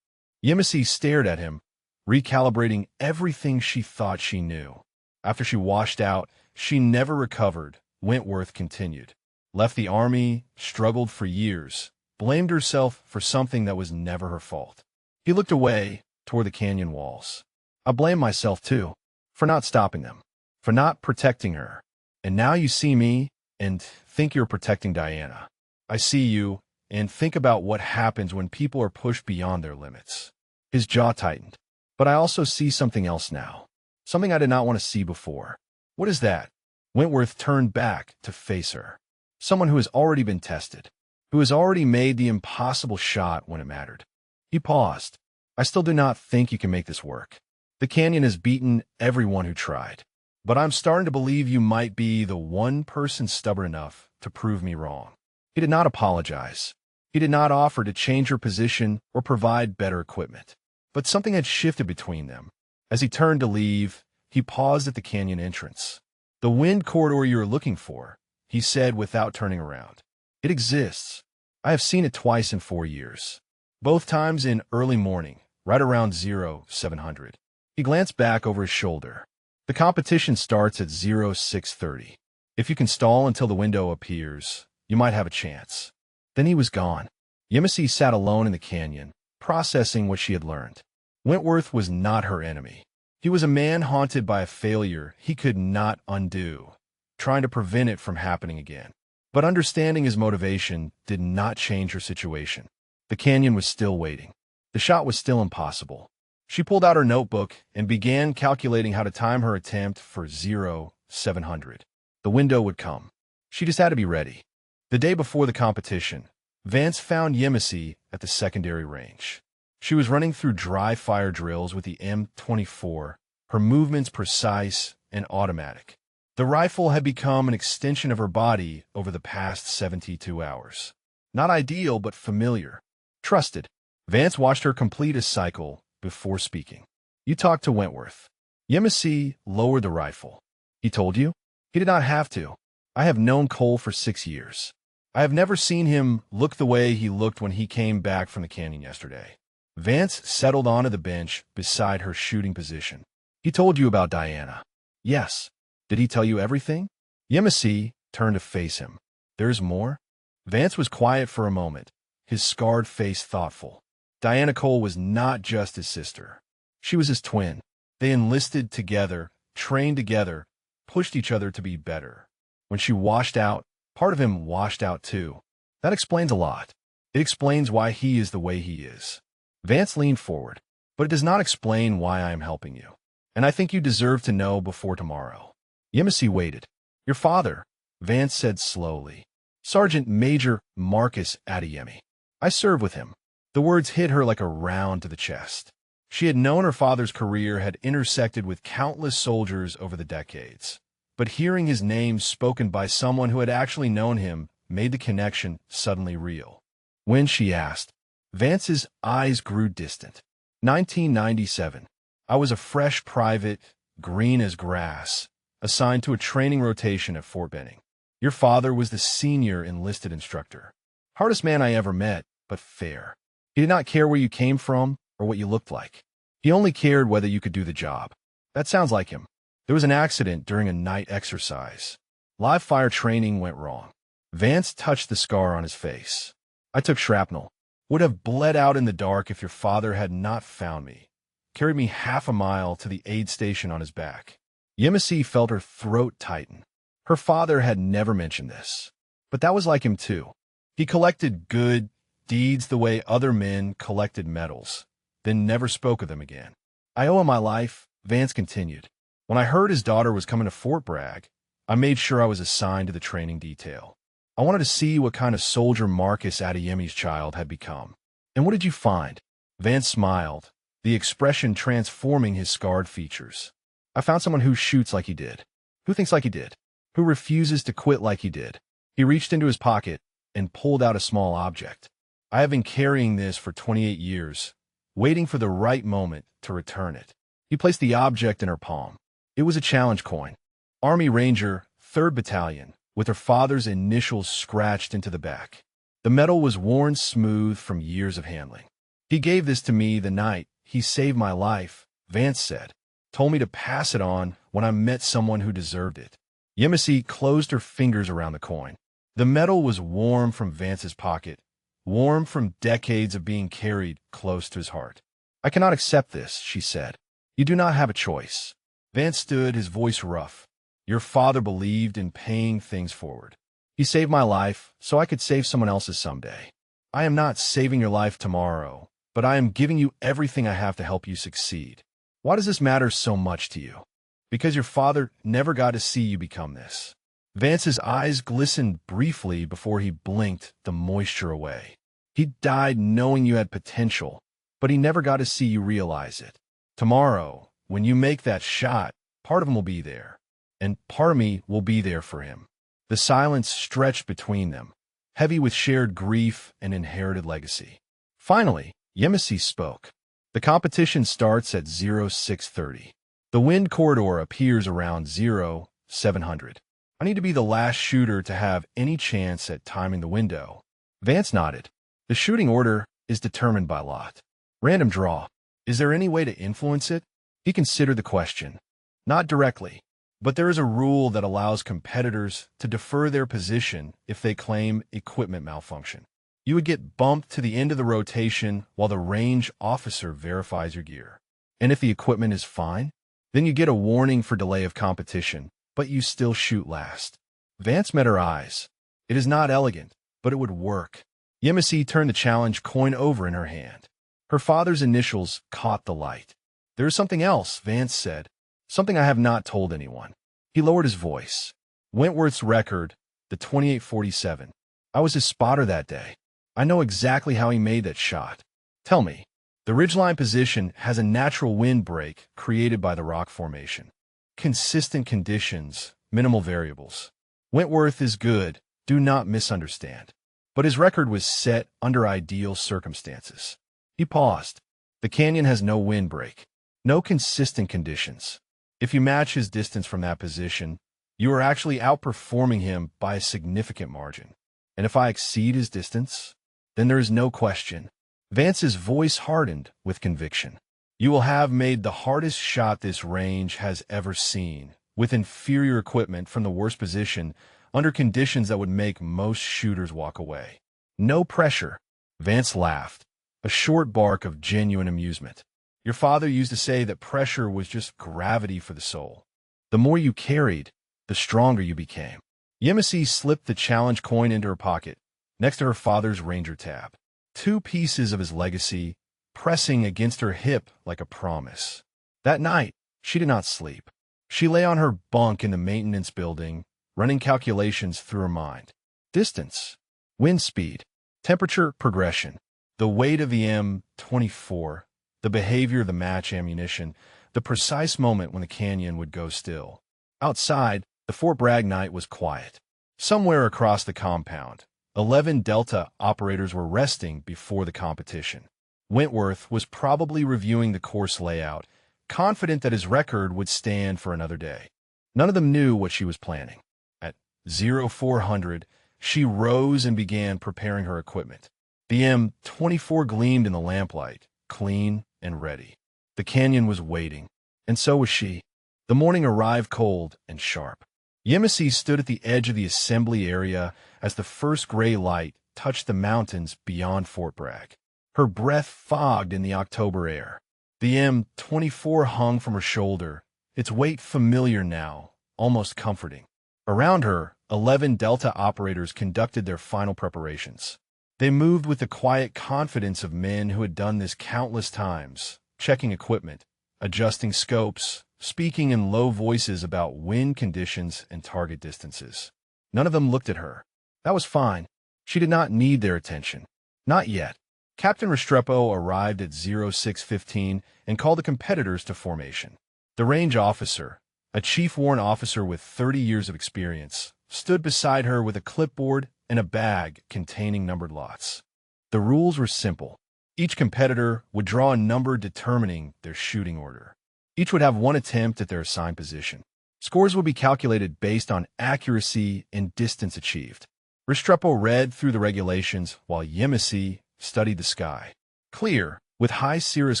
Yemisi stared at him, recalibrating everything she thought she knew. After she washed out, she never recovered, Wentworth continued. Left the army, struggled for years, blamed herself for something that was never her fault. He looked away, toward the canyon walls. "I blame myself, too, for not stopping them, for not protecting her. And now you see me and think you're protecting Diana. I see you and think about what happens when people are pushed beyond their limits." His jaw tightened. "But I also see something else now. Something I did not want to see before." "What is that?" Wentworth turned back to face her. "Someone who has already been tested, who has already made the impossible shot when it mattered." He paused. "I still do not think you can make this work. The canyon has beaten everyone who tried. But I'm starting to believe you might be the one person stubborn enough to prove me wrong." He did not apologize. He did not offer to change her position or provide better equipment. But something had shifted between them. As he turned to leave, he paused at the canyon entrance. "The wind corridor you are looking for," he said without turning around. "It exists. I have seen it twice in 4 years. Both times in early morning, right around 0700. He glanced back over his shoulder. "The competition starts at 0630. If you can stall until the window appears, you might have a chance." Then he was gone. Yemisi sat alone in the canyon, processing what she had learned. Wentworth was not her enemy. He was a man haunted by a failure he could not undo, trying to prevent it from happening again. But understanding his motivation did not change her situation. The canyon was still waiting. The shot was still impossible. She pulled out her notebook and began calculating how to time her attempt for 0700. The window would come. She just had to be ready. The day before the competition, Vance found Yemisi at the secondary range. She was running through dry fire drills with the M24, her movements precise and automatic. The rifle had become an extension of her body over the past 72 hours. Not ideal, but familiar. Trusted. Vance watched her complete a cycle before speaking. You talked to Wentworth. Yemisi lowered the rifle. He told you? He did not have to. I have known Cole for 6 years. I have never seen him look the way he looked when he came back from the canyon yesterday. Vance settled onto the bench beside her shooting position. He told you about Diana. Yes. Did he tell you everything? Yemisi turned to face him. There's more? Vance was quiet for a moment, his scarred face thoughtful. Diana Cole was not just his sister. She was his twin. They enlisted together, trained together, pushed each other to be better. When she washed out, part of him washed out too. That explains a lot. It explains why he is the way he is. Vance leaned forward. But it does not explain why I am helping you. And I think you deserve to know before tomorrow. Yemisi waited. Your father, Vance said slowly. Sergeant Major Marcus Adeyemi. I served with him. The words hit her like a round to the chest. She had known her father's career had intersected with countless soldiers over the decades. But hearing his name spoken by someone who had actually known him made the connection suddenly real. When she asked, Vance's eyes grew distant. 1997. I was a fresh private, green as grass, assigned to a training rotation at Fort Benning. Your father was the senior enlisted instructor. Hardest man I ever met, but fair. He did not care where you came from or what you looked like. He only cared whether you could do the job. That sounds like him. There was an accident during a night exercise. Live fire training went wrong. Vance touched the scar on his face. I took shrapnel. Would have bled out in the dark if your father had not found me. Carried me half a mile to the aid station on his back. Yemisi felt her throat tighten. Her father had never mentioned this. But that was like him too. He collected good deeds the way other men collected medals, then never spoke of them again. I owe him my life, Vance continued. When I heard his daughter was coming to Fort Bragg, I made sure I was assigned to the training detail. I wanted to see what kind of soldier Marcus Adeyemi's child had become. And what did you find? Vance smiled, the expression transforming his scarred features. I found someone who shoots like he did, who thinks like he did, who refuses to quit like he did. He reached into his pocket and pulled out a small object. I have been carrying this for 28 years, waiting for the right moment to return it. He placed the object in her palm. It was a challenge coin. Army Ranger, 3rd Battalion, with her father's initials scratched into the back. The metal was worn smooth from years of handling. He gave this to me the night he saved my life, Vance said. Told me to pass it on when I met someone who deserved it. Yemisi closed her fingers around the coin. The metal was warm from Vance's pocket, warm from decades of being carried close to his heart. I cannot accept this, she said. You do not have a choice. Vance stood, his voice rough. Your father believed in paying things forward. He saved my life so I could save someone else's someday. I am not saving your life tomorrow, but I am giving you everything I have to help you succeed. Why does this matter so much to you? Because your father never got to see you become this. Vance's eyes glistened briefly before he blinked the moisture away. He died knowing you had potential, but he never got to see you realize it. Tomorrow, when you make that shot, part of him will be there, and part of me will be there for him. The silence stretched between them, heavy with shared grief and inherited legacy. Finally, Yemisi spoke. The competition starts at 0630. The wind corridor appears around 0700. I need to be the last shooter to have any chance at timing the window. Vance nodded. The shooting order is determined by lot. Random draw. Is there any way to influence it? He considered the question. Not directly, but there is a rule that allows competitors to defer their position if they claim equipment malfunction. You would get bumped to the end of the rotation while the range officer verifies your gear. And if the equipment is fine, then you get a warning for delay of competition, but you still shoot last. Vance met her eyes. It is not elegant, but it would work. Yemisi turned the challenge coin over in her hand. Her father's initials caught the light. There is something else, Vance said. Something I have not told anyone. He lowered his voice. Wentworth's record, the 2847. I was his spotter that day. I know exactly how he made that shot. Tell me, the ridgeline position has a natural wind break created by the rock formation. Consistent conditions, minimal variables. Wentworth is good, do not misunderstand. But his record was set under ideal circumstances. He paused. The The canyon has no windbreak, no consistent conditions. If you match his distance from that position, you are actually outperforming him by a significant margin. And if I exceed his distance, then there is no question. Vance's voice hardened with conviction. You will have made the hardest shot this range has ever seen, with inferior equipment from the worst position, under conditions that would make most shooters walk away. No pressure. Vance laughed, a short bark of genuine amusement. Your father used to say that pressure was just gravity for the soul. The more you carried, the stronger you became. Yemisi slipped the challenge coin into her pocket, next to her father's Ranger tab. 2 pieces of his legacy, pressing against her hip like a promise. That night, she did not sleep. She lay on her bunk in the maintenance building, running calculations through her mind. Distance, wind speed, temperature progression, the weight of the M24, the behavior of the match ammunition, the precise moment when the canyon would go still. Outside, the Fort Bragg night was quiet. Somewhere across the compound, 11 Delta operators were resting before the competition. Wentworth was probably reviewing the course layout, confident that his record would stand for another day. None of them knew what she was planning. At 0400, she rose and began preparing her equipment. The M24 gleamed in the lamplight, clean and ready. The canyon was waiting, and so was she. The morning arrived cold and sharp. Yemisi stood at the edge of the assembly area as the first gray light touched the mountains beyond Fort Bragg. Her breath fogged in the October air. The M24 hung from her shoulder, its weight familiar now, almost comforting. Around her, 11 Delta operators conducted their final preparations. They moved with the quiet confidence of men who had done this countless times, checking equipment, adjusting scopes, speaking in low voices about wind conditions and target distances. None of them looked at her. That was fine. She did not need their attention. Not yet. Captain Restrepo arrived at 0615 and called the competitors to formation. The range officer, a chief warrant officer with 30 years of experience, stood beside her with a clipboard and a bag containing numbered lots. The rules were simple. Each competitor would draw a number determining their shooting order. Each would have one attempt at their assigned position. Scores would be calculated based on accuracy and distance achieved. Restrepo read through the regulations while Yemisi studied the sky. Clear, with high cirrus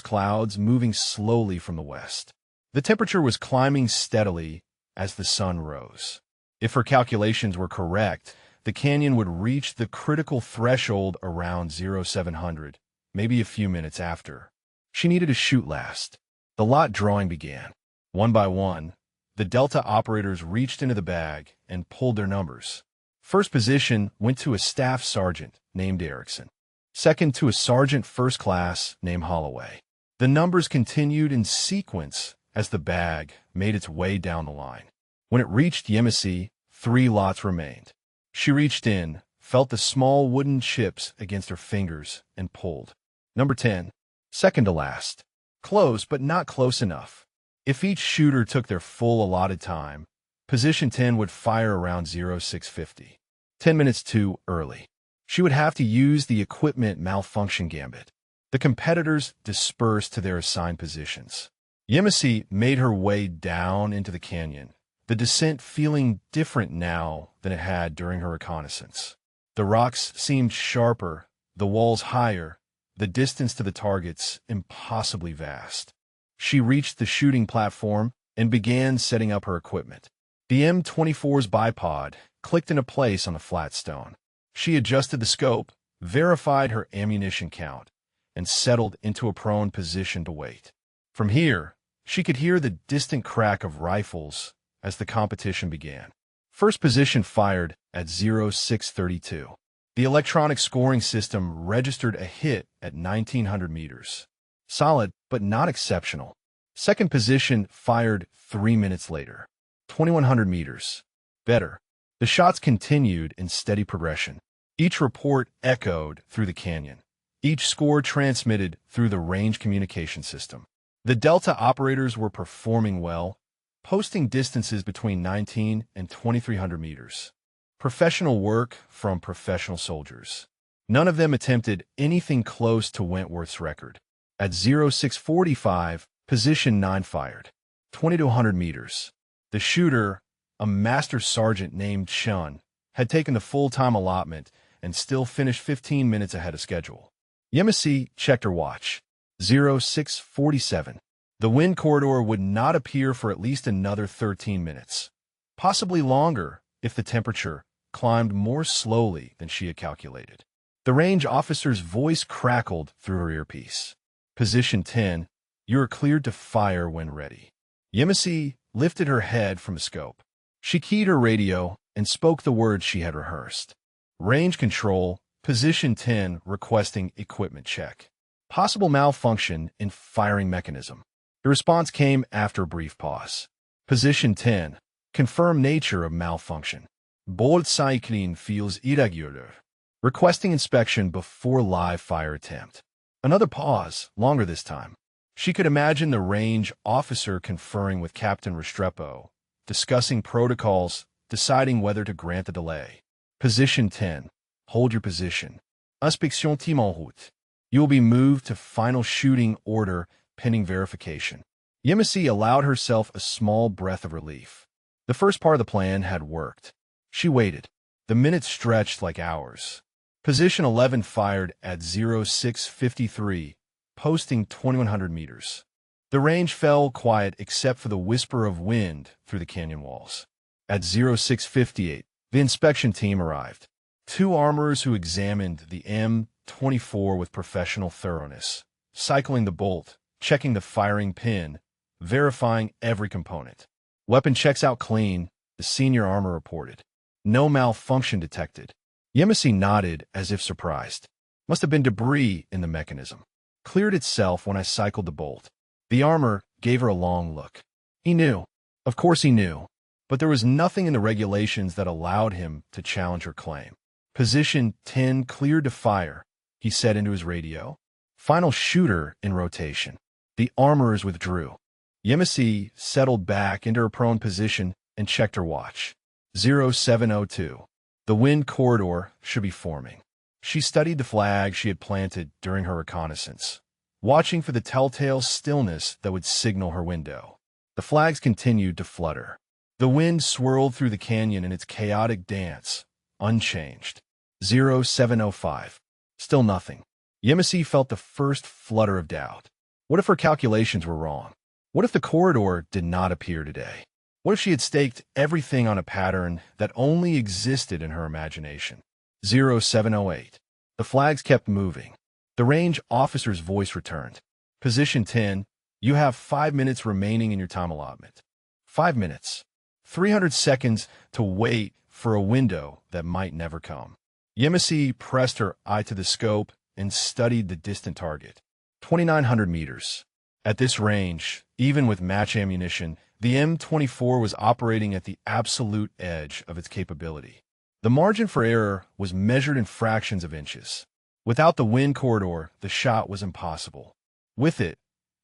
clouds moving slowly from the west. The temperature was climbing steadily as the sun rose. If her calculations were correct, the canyon would reach the critical threshold around 0700, maybe a few minutes after. She needed to shoot last. The lot drawing began. One by one, the Delta operators reached into the bag and pulled their numbers. First position went to a staff sergeant named Erickson. Second to a sergeant first class named Holloway. The numbers continued in sequence as the bag made its way down the line. When it reached Yemisi, 3 lots remained. She reached in, felt the small wooden chips against her fingers, and pulled. Number 10, second to last. Close, but not close enough. If each shooter took their full allotted time, position 10 would fire around 0650. 10 minutes too early. She would have to use the equipment malfunction gambit. The competitors dispersed to their assigned positions. Yemisi made her way down into the canyon, the descent feeling different now than it had during her reconnaissance. The rocks seemed sharper, the walls higher, the distance to the targets impossibly vast. She reached the shooting platform and began setting up her equipment. The M24's bipod clicked into place on the flat stone. She adjusted the scope, verified her ammunition count, and settled into a prone position to wait. From here, she could hear the distant crack of rifles as the competition began. First position fired at 0632. The electronic scoring system registered a hit at 1900 meters. Solid, but not exceptional. Second position fired 3 minutes later. 2100 meters. Better. The shots continued in steady progression. Each report echoed through the canyon. Each score transmitted through the range communication system. The Delta operators were performing well, posting distances between 19 and 2300 meters. Professional work from professional soldiers. None of them attempted anything close to Wentworth's record. At 0645, position 9 fired. 20 to 100 meters. The shooter, a master sergeant named Chun, had taken the full-time allotment and still finished 15 minutes ahead of schedule. Yemisi checked her watch. 0647. The wind corridor would not appear for at least another 13 minutes. Possibly longer if the temperature climbed more slowly than she had calculated. The range officer's voice crackled through her earpiece. Position 10, you are cleared to fire when ready. Yemisi lifted her head from the scope. She keyed her radio and spoke the words she had rehearsed. Range control, position 10 requesting equipment check. Possible malfunction in firing mechanism. The response came after a brief pause. Position 10, confirm nature of malfunction. Bolt cycling feels irregular. Requesting inspection before live fire attempt. Another pause, longer this time. She could imagine the range officer conferring with Captain Restrepo, discussing protocols, deciding whether to grant the delay. Position 10. Hold your position. Inspection team en route. You will be moved to final shooting order pending verification. Yemisi allowed herself a small breath of relief. The first part of the plan had worked. She waited. The minutes stretched like hours. Position 11 fired at 0653, posting 2100 meters. The range fell quiet except for the whisper of wind through the canyon walls. At 0658, the inspection team arrived. Two armorers who examined the M24 with professional thoroughness, cycling the bolt, checking the firing pin, verifying every component. Weapon checks out clean, the senior armor reported. No malfunction detected. Yemisi nodded as if surprised. Must have been debris in the mechanism. Cleared itself when I cycled the bolt. The armor gave her a long look. He knew. Of course he knew. But there was nothing in the regulations that allowed him to challenge her claim. Position 10 cleared to fire, he said into his radio. Final shooter in rotation. The armorers withdrew. Yemisi settled back into her prone position and checked her watch. 0702. The wind corridor should be forming. She studied the flag she had planted during her reconnaissance, watching for the telltale stillness that would signal her window. The flags continued to flutter. The wind swirled through the canyon in its chaotic dance, unchanged. 0705. Still nothing. Yemisi felt the first flutter of doubt. What if her calculations were wrong? What if the corridor did not appear today? What if she had staked everything on a pattern that only existed in her imagination? 0708. The flags kept moving. The range officer's voice returned. Position 10, you have 5 minutes remaining in your time allotment. 5 minutes. 300 seconds to wait for a window that might never come. Yemisi pressed her eye to the scope and studied the distant target. 2,900 meters. At this range, even with match ammunition, the M24 was operating at the absolute edge of its capability. The margin for error was measured in fractions of inches. Without the wind corridor, the shot was impossible. With it,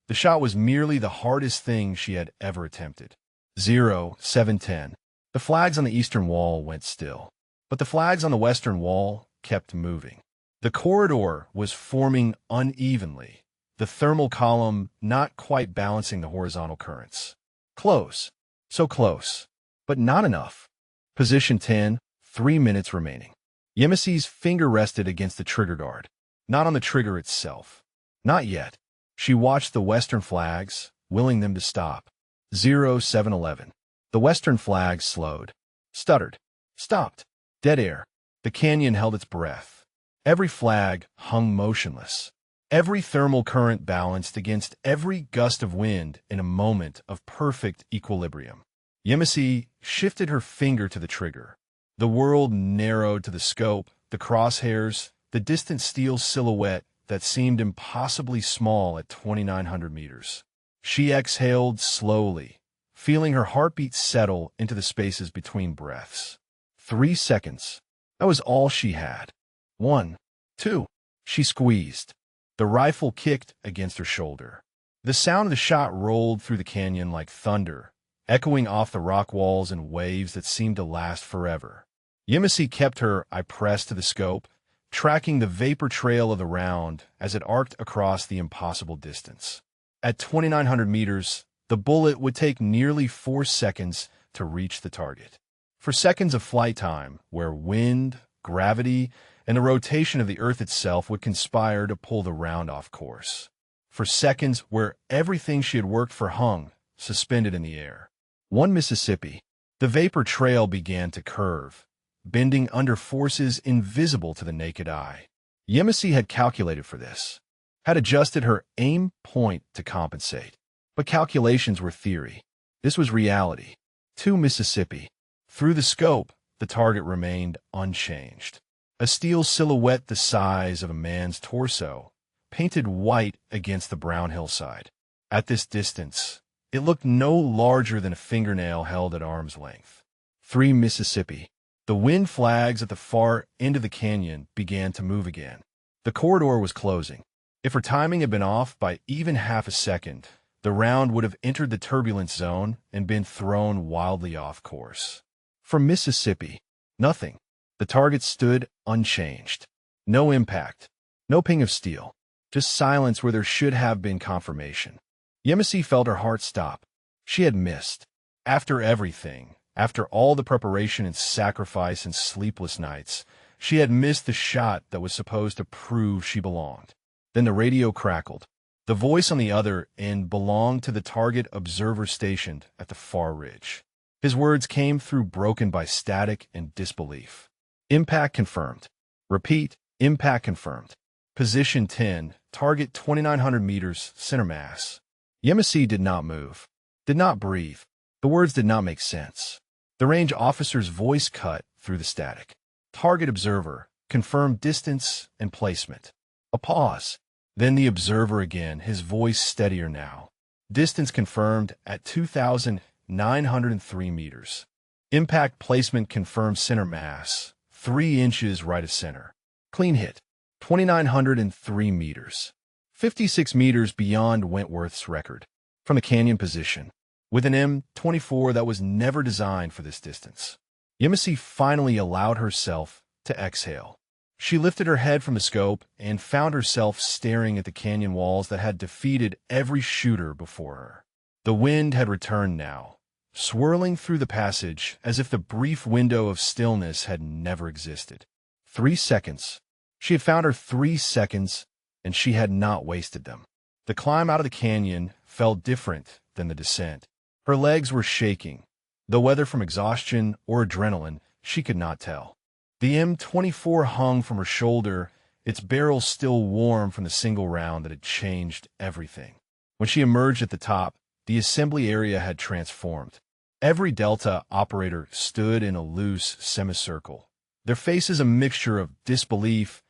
the shot was merely the hardest thing she had ever attempted. 0710. The flags on the eastern wall went still, but the flags on the western wall kept moving. The corridor was forming unevenly, the thermal column not quite balancing the horizontal currents. Close. So close. But not enough. Position 10, 3 minutes remaining. Yemisi's finger rested against the trigger guard, not on the trigger itself. Not yet. She watched the western flags, willing them to stop. 0711. The western flags slowed. Stuttered. Stopped. Dead air. The canyon held its breath. Every flag hung motionless. Every thermal current balanced against every gust of wind in a moment of perfect equilibrium. Yemisi shifted her finger to the trigger. The world narrowed to the scope, the crosshairs, the distant steel silhouette that seemed impossibly small at 2,900 meters. She exhaled slowly, feeling her heartbeat settle into the spaces between breaths. 3 seconds. That was all she had. 1, 2. She squeezed. The rifle kicked against her shoulder. The sound of the shot rolled through the canyon like thunder, echoing off the rock walls in waves that seemed to last forever. Yemisi kept her eye pressed to the scope, tracking the vapor trail of the round as it arced across the impossible distance. At 2,900 meters, the bullet would take nearly 4 seconds to reach the target. For seconds of flight time, where wind, gravity, and the rotation of the Earth itself would conspire to pull the round off course. For seconds where everything she had worked for hung, suspended in the air. 1 Mississippi. The vapor trail began to curve, bending under forces invisible to the naked eye. Yemisi had calculated for this, had adjusted her aim point to compensate. But calculations were theory. This was reality. 2 Mississippi. Through the scope, the target remained unchanged. A steel silhouette the size of a man's torso, painted white against the brown hillside. At this distance, it looked no larger than a fingernail held at arm's length. 3 Mississippi. The wind flags at the far end of the canyon began to move again. The corridor was closing. If her timing had been off by even half a second, the round would have entered the turbulence zone and been thrown wildly off course. From Mississippi, nothing. The target stood unchanged. No impact, no ping of steel, just silence where there should have been confirmation. Yemisi felt her heart stop. She had missed. After everything, after all the preparation and sacrifice and sleepless nights, she had missed the shot that was supposed to prove she belonged. Then the radio crackled. The voice on the other end belonged to the target observer stationed at the far ridge. His words came through broken by static and disbelief. Impact confirmed. Repeat, impact confirmed. Position 10, target 2,900 meters, center mass. Yemisi did not move, did not breathe. The words did not make sense. The range officer's voice cut through the static. Target observer, confirmed distance and placement. A pause. Then the observer again, his voice steadier now. Distance confirmed at 2,903 meters. Impact placement confirmed center mass, 3 inches right of center. Clean hit, 2,903 meters. 56 meters beyond Wentworth's record. From the canyon position, with an M24 that was never designed for this distance. Yemisi finally allowed herself to exhale. She lifted her head from the scope and found herself staring at the canyon walls that had defeated every shooter before her. The wind had returned now, swirling through the passage as if the brief window of stillness had never existed. 3 seconds. She had found her 3 seconds, and she had not wasted them. The climb out of the canyon felt different than the descent. Her legs were shaking, though whether from exhaustion or adrenaline, she could not tell. The M24 hung from her shoulder, its barrel still warm from the single round that had changed everything. When she emerged at the top, the assembly area had transformed. Every Delta operator stood in a loose semicircle, their faces a mixture of disbelief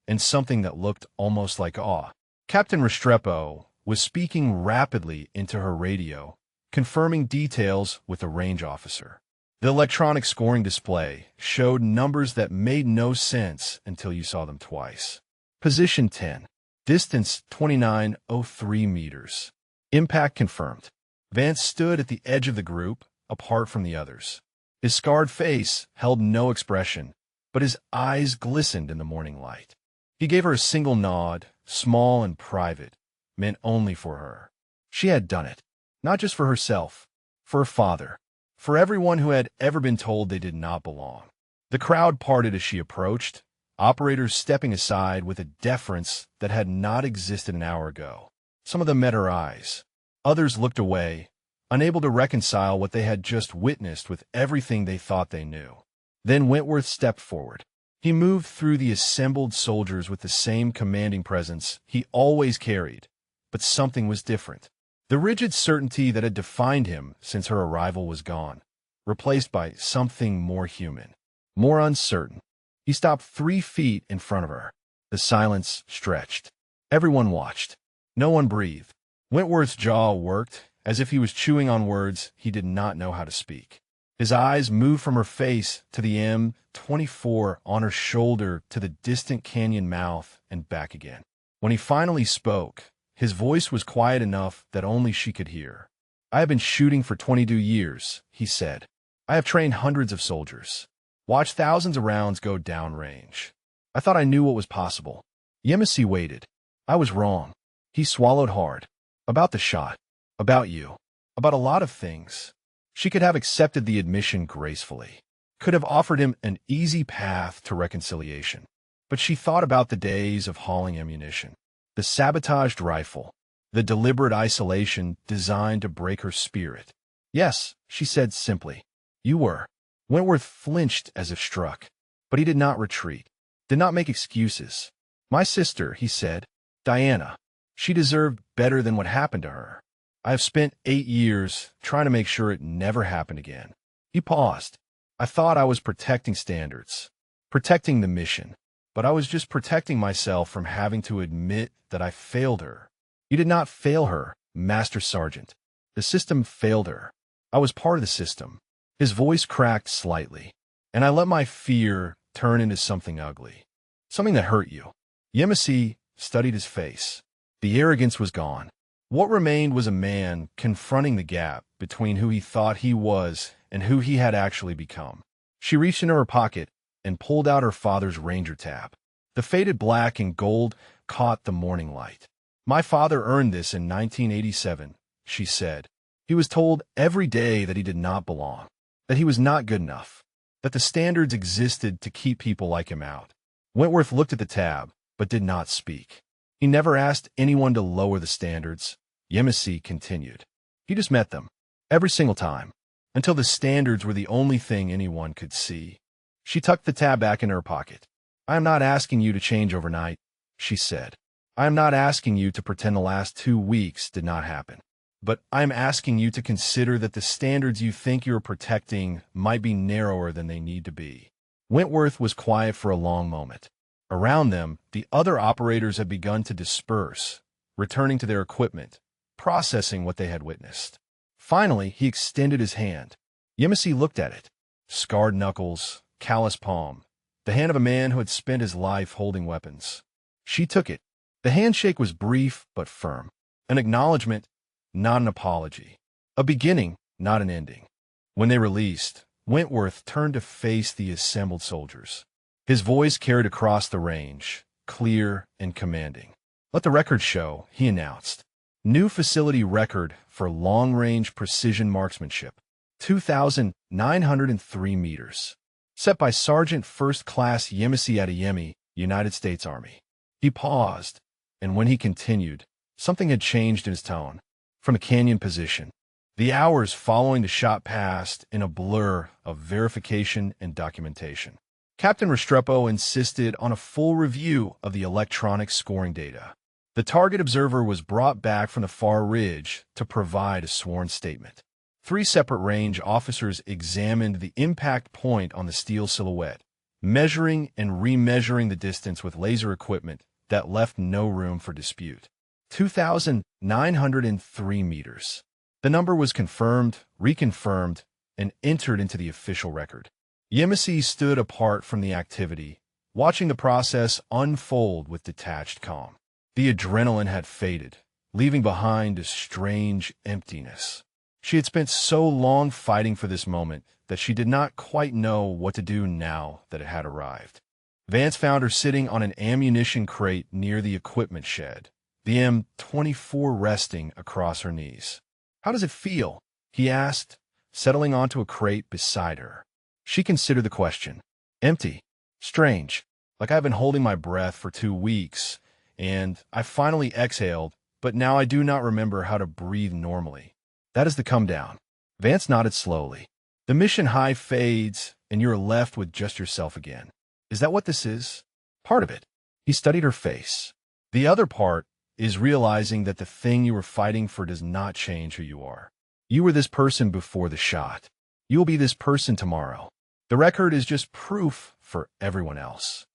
and something that looked almost like awe. Captain Restrepo was speaking rapidly into her radio, confirming details with the range officer. The electronic scoring display showed numbers that made no sense until you saw them twice. Position 10. Distance 2,903 meters. Impact confirmed. Vance stood at the edge of the group, apart from the others. His scarred face held no expression, but his eyes glistened in the morning light. He gave her a single nod, small and private, meant only for her. She had done it, not just for herself, for her father, for everyone who had ever been told they did not belong. The crowd parted as she approached, operators stepping aside with a deference that had not existed an hour ago. Some of them met her eyes. Others looked away, unable to reconcile what they had just witnessed with everything they thought they knew. Then Wentworth stepped forward. He moved through the assembled soldiers with the same commanding presence he always carried, but something was different. The rigid certainty that had defined him since her arrival was gone, replaced by something more human, more uncertain. He stopped 3 feet in front of her. The silence stretched. Everyone watched. No one breathed. Wentworth's jaw worked, as if he was chewing on words he did not know how to speak. His eyes moved from her face to the M24 on her shoulder to the distant canyon mouth and back again. When he finally spoke, his voice was quiet enough that only she could hear. "I have been shooting for 22 years, he said. I have trained hundreds of soldiers, watched thousands of rounds go downrange. I thought I knew what was possible. Yemisi waited. I was wrong. He swallowed hard. About the shot. About you. About a lot of things. She could have accepted the admission gracefully. Could have offered him an easy path to reconciliation. But she thought about the days of hauling ammunition. The sabotaged rifle. The deliberate isolation designed to break her spirit. Yes, she said simply. You were. Wentworth flinched as if struck. But he did not retreat. Did not make excuses. My sister, he said. Diana. She deserved better than what happened to her. I have spent 8 years trying to make sure it never happened again. He paused. I thought I was protecting standards. Protecting the mission. But I was just protecting myself from having to admit that I failed her. You did not fail her, Master Sergeant. The system failed her. I was part of the system. His voice cracked slightly, and I let my fear turn into something ugly. Something that hurt you. Yemisi studied his face. The arrogance was gone. What remained was a man confronting the gap between who he thought he was and who he had actually become. She reached into her pocket and pulled out her father's Ranger tab. The faded black and gold caught the morning light. My father earned this in 1987, she said. He was told every day that he did not belong, that he was not good enough, that the standards existed to keep people like him out. Wentworth looked at the tab, but did not speak. He never asked anyone to lower the standards. Yemisi continued. He just met them, every single time, until the standards were the only thing anyone could see. She tucked the tab back in her pocket. I am not asking you to change overnight, she said. I am not asking you to pretend the last 2 weeks did not happen. But I am asking you to consider that the standards you think you are protecting might be narrower than they need to be. Wentworth was quiet for a long moment. Around them, the other operators had begun to disperse, returning to their equipment, processing what they had witnessed. Finally, he extended his hand. Yemisi looked at it. Scarred knuckles, calloused palm, the hand of a man who had spent his life holding weapons. She took it. The handshake was brief but firm. An acknowledgement, not an apology. A beginning, not an ending. When they released, Wentworth turned to face the assembled soldiers. His voice carried across the range, clear and commanding. Let the record show, he announced. New facility record for long-range precision marksmanship. 2,903 meters. Set by Sergeant First Class Yemisi Adeyemi, United States Army. He paused, and when he continued, something had changed in his tone. From a canyon position, the hours following the shot passed in a blur of verification and documentation. Captain Restrepo insisted on a full review of the electronic scoring data. The target observer was brought back from the far ridge to provide a sworn statement. 3 separate range officers examined the impact point on the steel silhouette, measuring and remeasuring the distance with laser equipment that left no room for dispute. 2,903 meters. The number was confirmed, reconfirmed, and entered into the official record. Yemisi stood apart from the activity, watching the process unfold with detached calm. The adrenaline had faded, leaving behind a strange emptiness. She had spent so long fighting for this moment that she did not quite know what to do now that it had arrived. Vance found her sitting on an ammunition crate near the equipment shed, the M24 resting across her knees. How does it feel? He asked, settling onto a crate beside her. She considered the question. Empty. Strange. Like I've been holding my breath for 2 weeks, and I finally exhaled, but now I do not remember how to breathe normally. That is the come down. Vance nodded slowly. The mission high fades, and you're left with just yourself again. Is that what this is? Part of it. He studied her face. The other part is realizing that the thing you were fighting for does not change who you are. You were this person before the shot. You will be this person tomorrow. The record is just proof for everyone else.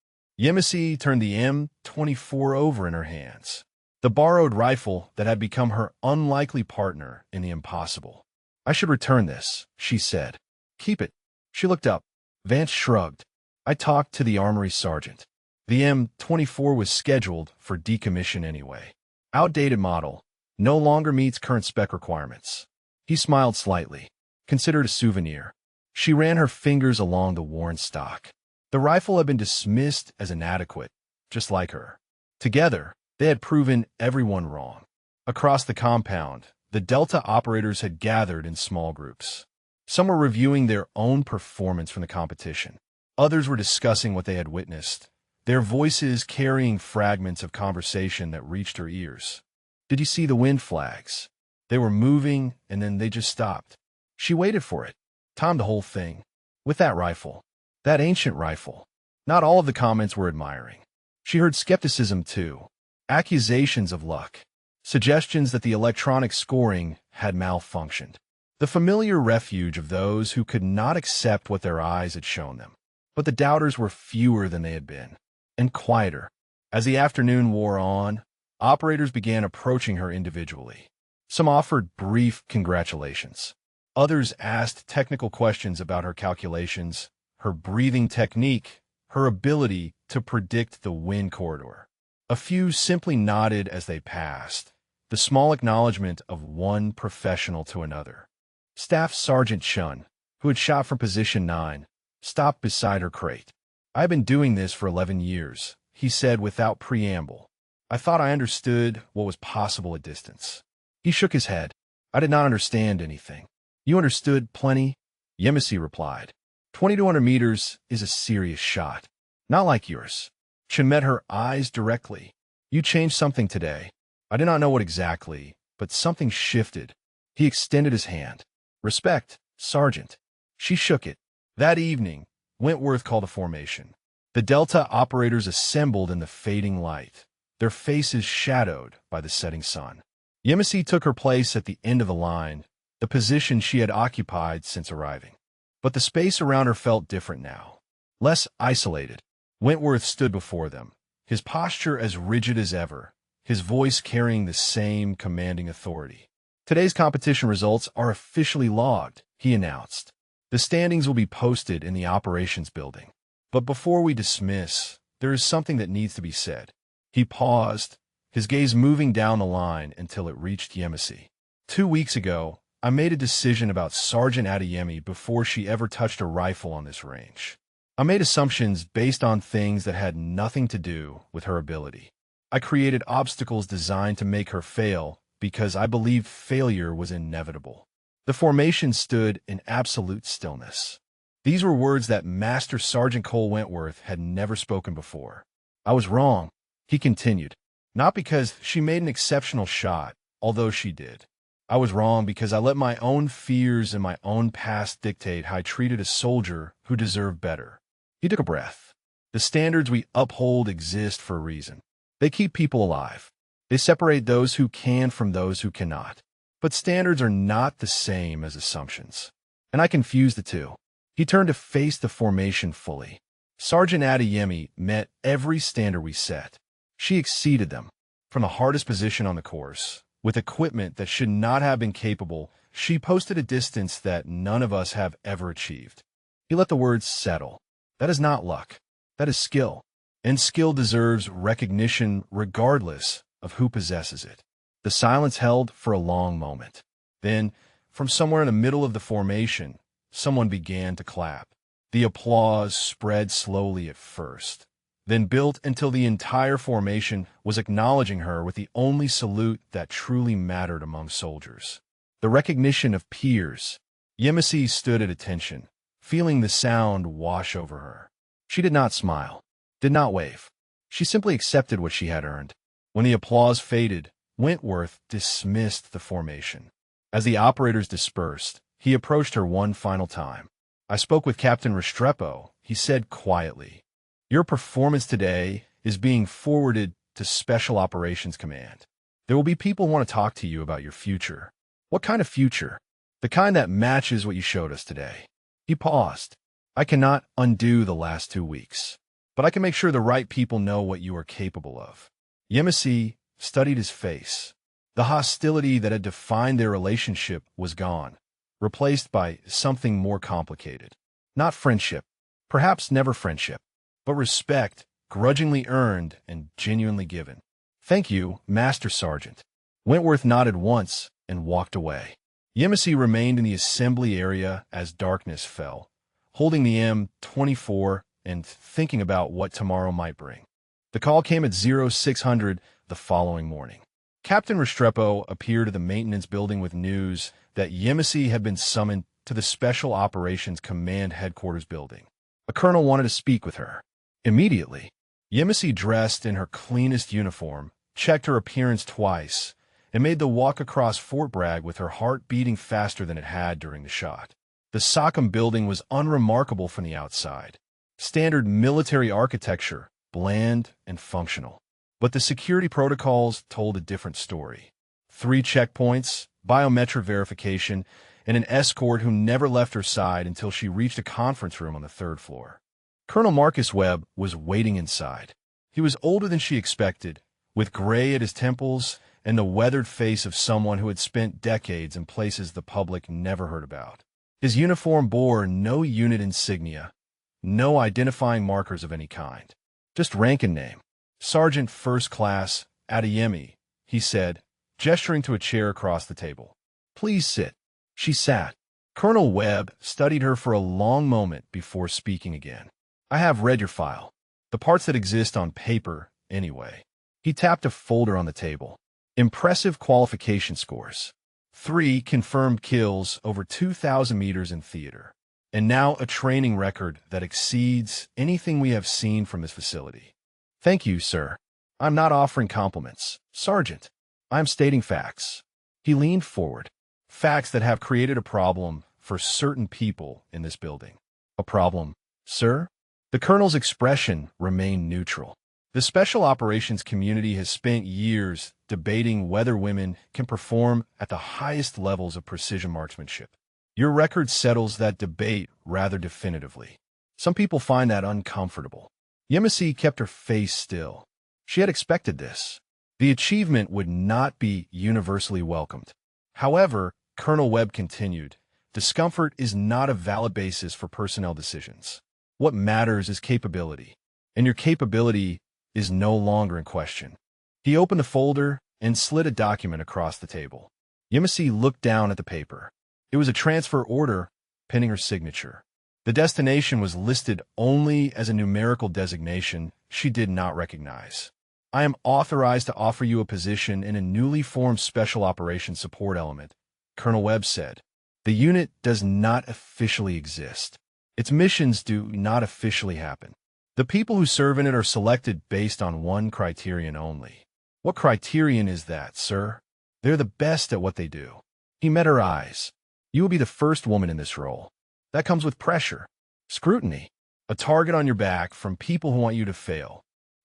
Yemisi turned the M24 over in her hands, the borrowed rifle that had become her unlikely partner in the impossible. I should return this, she said. Keep it. She looked up. Vance shrugged. I talked to the armory sergeant. The M24 was scheduled for decommission anyway. Outdated model. No longer meets current spec requirements. He smiled slightly. Considered a souvenir. She ran her fingers along the worn stock. The rifle had been dismissed as inadequate, just like her. Together, they had proven everyone wrong. Across the compound, the Delta operators had gathered in small groups. Some were reviewing their own performance from the competition. Others were discussing what they had witnessed, their voices carrying fragments of conversation that reached her ears. "Did you see the wind flags? They were moving, and then they just stopped. She waited for it, timed the whole thing. With that rifle. That ancient rifle." Not all of the comments were admiring. She heard skepticism too. Accusations of luck. Suggestions that the electronic scoring had malfunctioned. The familiar refuge of those who could not accept what their eyes had shown them. But the doubters were fewer than they had been, and quieter. As the afternoon wore on, operators began approaching her individually. Some offered brief congratulations. Others asked technical questions about her calculations, her breathing technique, her ability to predict the wind corridor. A few simply nodded as they passed, the small acknowledgement of one professional to another. Staff Sergeant Chun, who had shot from position 9, stopped beside her crate. "I've been doing this for 11 years, he said without preamble. "I thought I understood what was possible at distance." He shook his head. "I did not understand anything." "You understood plenty," Yemisi replied. 2,200 meters is a serious shot. Not like yours." Chun met her eyes directly. "You changed something today. I did not know what exactly, but something shifted." He extended his hand. "Respect, Sergeant." She shook it. That evening, Wentworth called a formation. The Delta operators assembled in the fading light, their faces shadowed by the setting sun. Yemisi took her place at the end of the line, the position she had occupied since arriving. But the space around her felt different now, less isolated. Wentworth stood before them, his posture as rigid as ever, his voice carrying the same commanding authority. "Today's competition results are officially logged," he announced. "The standings will be posted in the operations building. But before we dismiss, there is something that needs to be said." He paused, his gaze moving down the line until it reached Yemisi. 2 weeks ago, I made a decision about Sergeant Adeyemi before she ever touched a rifle on this range. I made assumptions based on things that had nothing to do with her ability. I created obstacles designed to make her fail because I believed failure was inevitable. The formation stood in absolute stillness. These were words that Master Sergeant Cole Wentworth had never spoken before. "I was wrong," he continued, "not because she made an exceptional shot, although she did. I was wrong because I let my own fears and my own past dictate how I treated a soldier who deserved better." He took a breath. "The standards we uphold exist for a reason. They keep people alive. They separate those who can from those who cannot. But standards are not the same as assumptions. And I confuse the two." He turned to face the formation fully. "Sergeant Adeyemi met every standard we set. She exceeded them. From the hardest position on the course, with equipment that should not have been capable, she posted a distance that none of us have ever achieved." He let the words settle. "That is not luck. That is skill. And skill deserves recognition regardless of who possesses it." The silence held for a long moment. Then, from somewhere in the middle of the formation, someone began to clap. The applause spread slowly at first, then built until the entire formation was acknowledging her with the only salute that truly mattered among soldiers. The recognition of peers. Yemisi stood at attention, feeling the sound wash over her. She did not smile, did not wave. She simply accepted what she had earned. When the applause faded, Wentworth dismissed the formation. As the operators dispersed, he approached her one final time. "I spoke with Captain Restrepo," he said quietly. "Your performance today is being forwarded to Special Operations Command. There will be people who want to talk to you about your future." "What kind of future?" "The kind that matches what you showed us today." He paused. "I cannot undo the last 2 weeks, but I can make sure the right people know what you are capable of." Yemisi studied his face. The hostility that had defined their relationship was gone, replaced by something more complicated. Not friendship, perhaps never friendship, but respect, grudgingly earned and genuinely given. "Thank you, Master Sergeant." Wentworth nodded once and walked away. Yemisi remained in the assembly area as darkness fell, holding the M24 and thinking about what tomorrow might bring. The call came at 0600 the following morning. Captain Restrepo appeared at the maintenance building with news that Yemisi had been summoned to the Special Operations Command Headquarters building. A colonel wanted to speak with her. Immediately, Yemisi, dressed in her cleanest uniform, checked her appearance twice, and made the walk across Fort Bragg with her heart beating faster than it had during the shot. The SOCOM building was unremarkable from the outside. Standard military architecture, bland and functional. But the security protocols told a different story. 3 checkpoints, biometric verification, and an escort who never left her side until she reached a conference room on the 3rd floor. Colonel Marcus Webb was waiting inside. He was older than she expected, with gray at his temples and the weathered face of someone who had spent decades in places the public never heard about. His uniform bore no unit insignia, no identifying markers of any kind. Just rank and name. Sergeant First Class Adeyemi, he said, gesturing to a chair across the table. Please sit. She sat. Colonel Webb studied her for a long moment before speaking again. I have read your file. The parts that exist on paper, anyway. He tapped a folder on the table. Impressive qualification scores. 3 confirmed kills over 2,000 meters in theater. And now a training record that exceeds anything we have seen from this facility. Thank you, sir. I'm not offering compliments, Sergeant. I'm stating facts. He leaned forward. Facts that have created a problem for certain people in this building. A problem, sir? The colonel's expression remained neutral. The special operations community has spent years debating whether women can perform at the highest levels of precision marksmanship. Your record settles that debate rather definitively. Some people find that uncomfortable. Yemisi kept her face still. She had expected this. The achievement would not be universally welcomed. However, Colonel Webb continued, discomfort is not a valid basis for personnel decisions. What matters is capability, and your capability is no longer in question. He opened the folder and slid a document across the table. Yemisi looked down at the paper. It was a transfer order, pinning her signature. The destination was listed only as a numerical designation she did not recognize. I am authorized to offer you a position in a newly formed Special Operations Support Element, Colonel Webb said. The unit does not officially exist. Its missions do not officially happen. The people who serve in it are selected based on one criterion only. What criterion is that, sir? They're the best at what they do. He met her eyes. You will be the first woman in this role. That comes with pressure, scrutiny, a target on your back from people who want you to fail.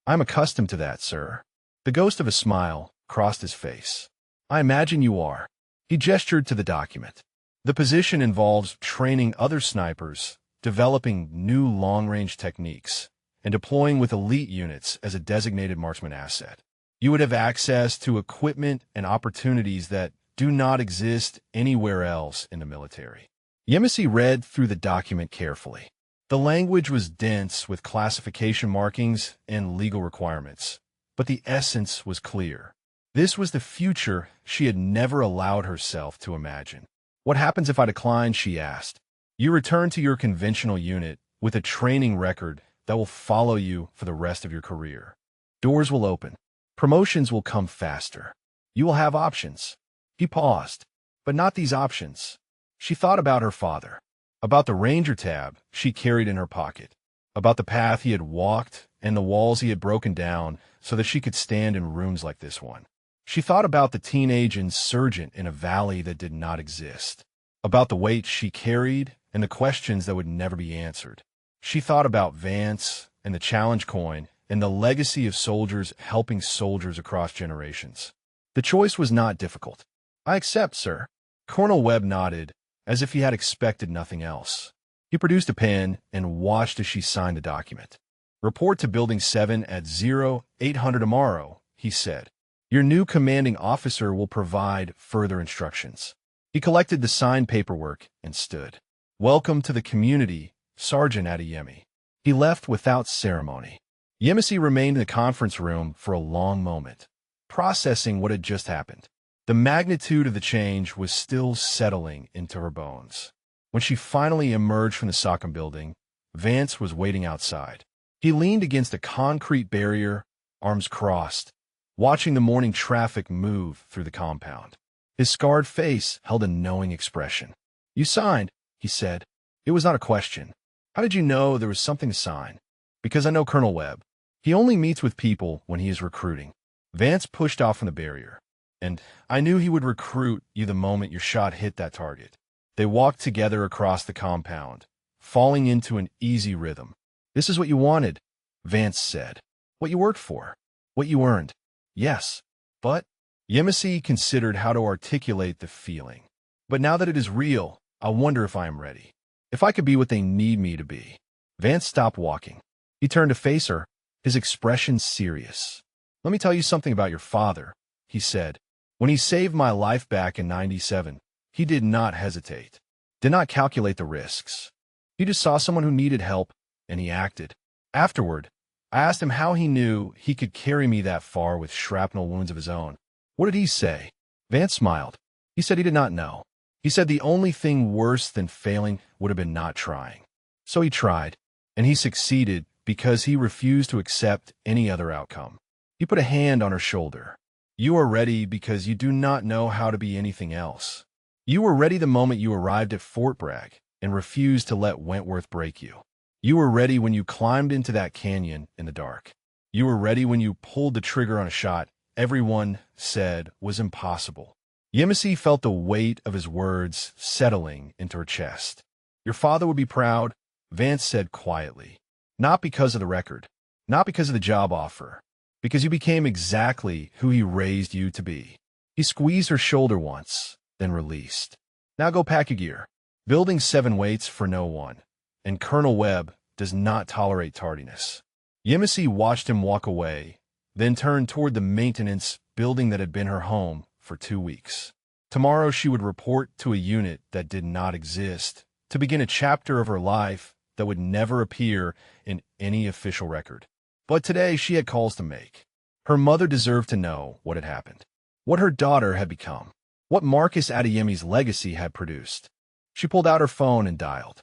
I'm accustomed to that, sir. The ghost of a smile crossed his face. I imagine you are. He gestured to the document. The position involves training other snipers, developing new long-range techniques, and deploying with elite units as a designated marksman asset. You would have access to equipment and opportunities that do not exist anywhere else in the military. Yemisi read through the document carefully. The language was dense with classification markings and legal requirements, but the essence was clear. This was the future she had never allowed herself to imagine. What happens if I decline, she asked. You return to your conventional unit with a training record that will follow you for the rest of your career. Doors will open. Promotions will come faster. You will have options. He paused, but not these options. She thought about her father, about the Ranger tab she carried in her pocket, about the path he had walked and the walls he had broken down so that she could stand in rooms like this one. She thought about the teenage insurgent in a valley that did not exist, about the weight she carried and the questions that would never be answered. She thought about Vance and the challenge coin and the legacy of soldiers helping soldiers across generations. The choice was not difficult. I accept, sir. Colonel Webb nodded, as if he had expected nothing else. He produced a pen and watched as she signed the document. Report to Building 7 at 0800 tomorrow, he said. Your new commanding officer will provide further instructions. He collected the signed paperwork and stood. Welcome to the community, Sergeant Adeyemi. He left without ceremony. Yemisi remained in the conference room for a long moment, processing what had just happened. The magnitude of the change was still settling into her bones. When she finally emerged from the SOCOM building, Vance was waiting outside. He leaned against a concrete barrier, arms crossed, watching the morning traffic move through the compound. His scarred face held a knowing expression. "You signed," he said. It was not a question. "How did you know there was something to sign?" "Because I know Colonel Webb. He only meets with people when he is recruiting." Vance pushed off from the barrier. "And I knew he would recruit you the moment your shot hit that target." They walked together across the compound, falling into an easy rhythm. "This is what you wanted," Vance said. "What you worked for. What you earned." "Yes, but—" Yemisi considered how to articulate the feeling. "But now that it is real, I wonder if I am ready. If I could be what they need me to be." Vance stopped walking. He turned to face her, his expression serious. "Let me tell you something about your father," he said. "When he saved my life back in '97, he did not hesitate, did not calculate the risks. He just saw someone who needed help, and he acted. Afterward, I asked him how he knew he could carry me that far with shrapnel wounds of his own. What did he say?" Vance smiled. He said he did not know. He said the only thing worse than failing would have been not trying. So he tried, and he succeeded because he refused to accept any other outcome. He put a hand on her shoulder. "You are ready because you do not know how to be anything else. You were ready the moment you arrived at Fort Bragg and refused to let Wentworth break you. You were ready when you climbed into that canyon in the dark. You were ready when you pulled the trigger on a shot everyone said was impossible." Yemisi felt the weight of his words settling into her chest. "Your father would be proud," Vance said quietly. "Not because of the record, not because of the job offer, because you became exactly who he raised you to be." He squeezed her shoulder once, then released. "Now go pack your gear. Building 7 waits for no one, and Colonel Webb does not tolerate tardiness." Yemisi watched him walk away, then turned toward the maintenance building that had been her home for 2 weeks. Tomorrow she would report to a unit that did not exist, to begin a chapter of her life that would never appear in any official record. But today she had calls to make. Her mother deserved to know what had happened, what her daughter had become, what Marcus Adeyemi's legacy had produced. She pulled out her phone and dialed.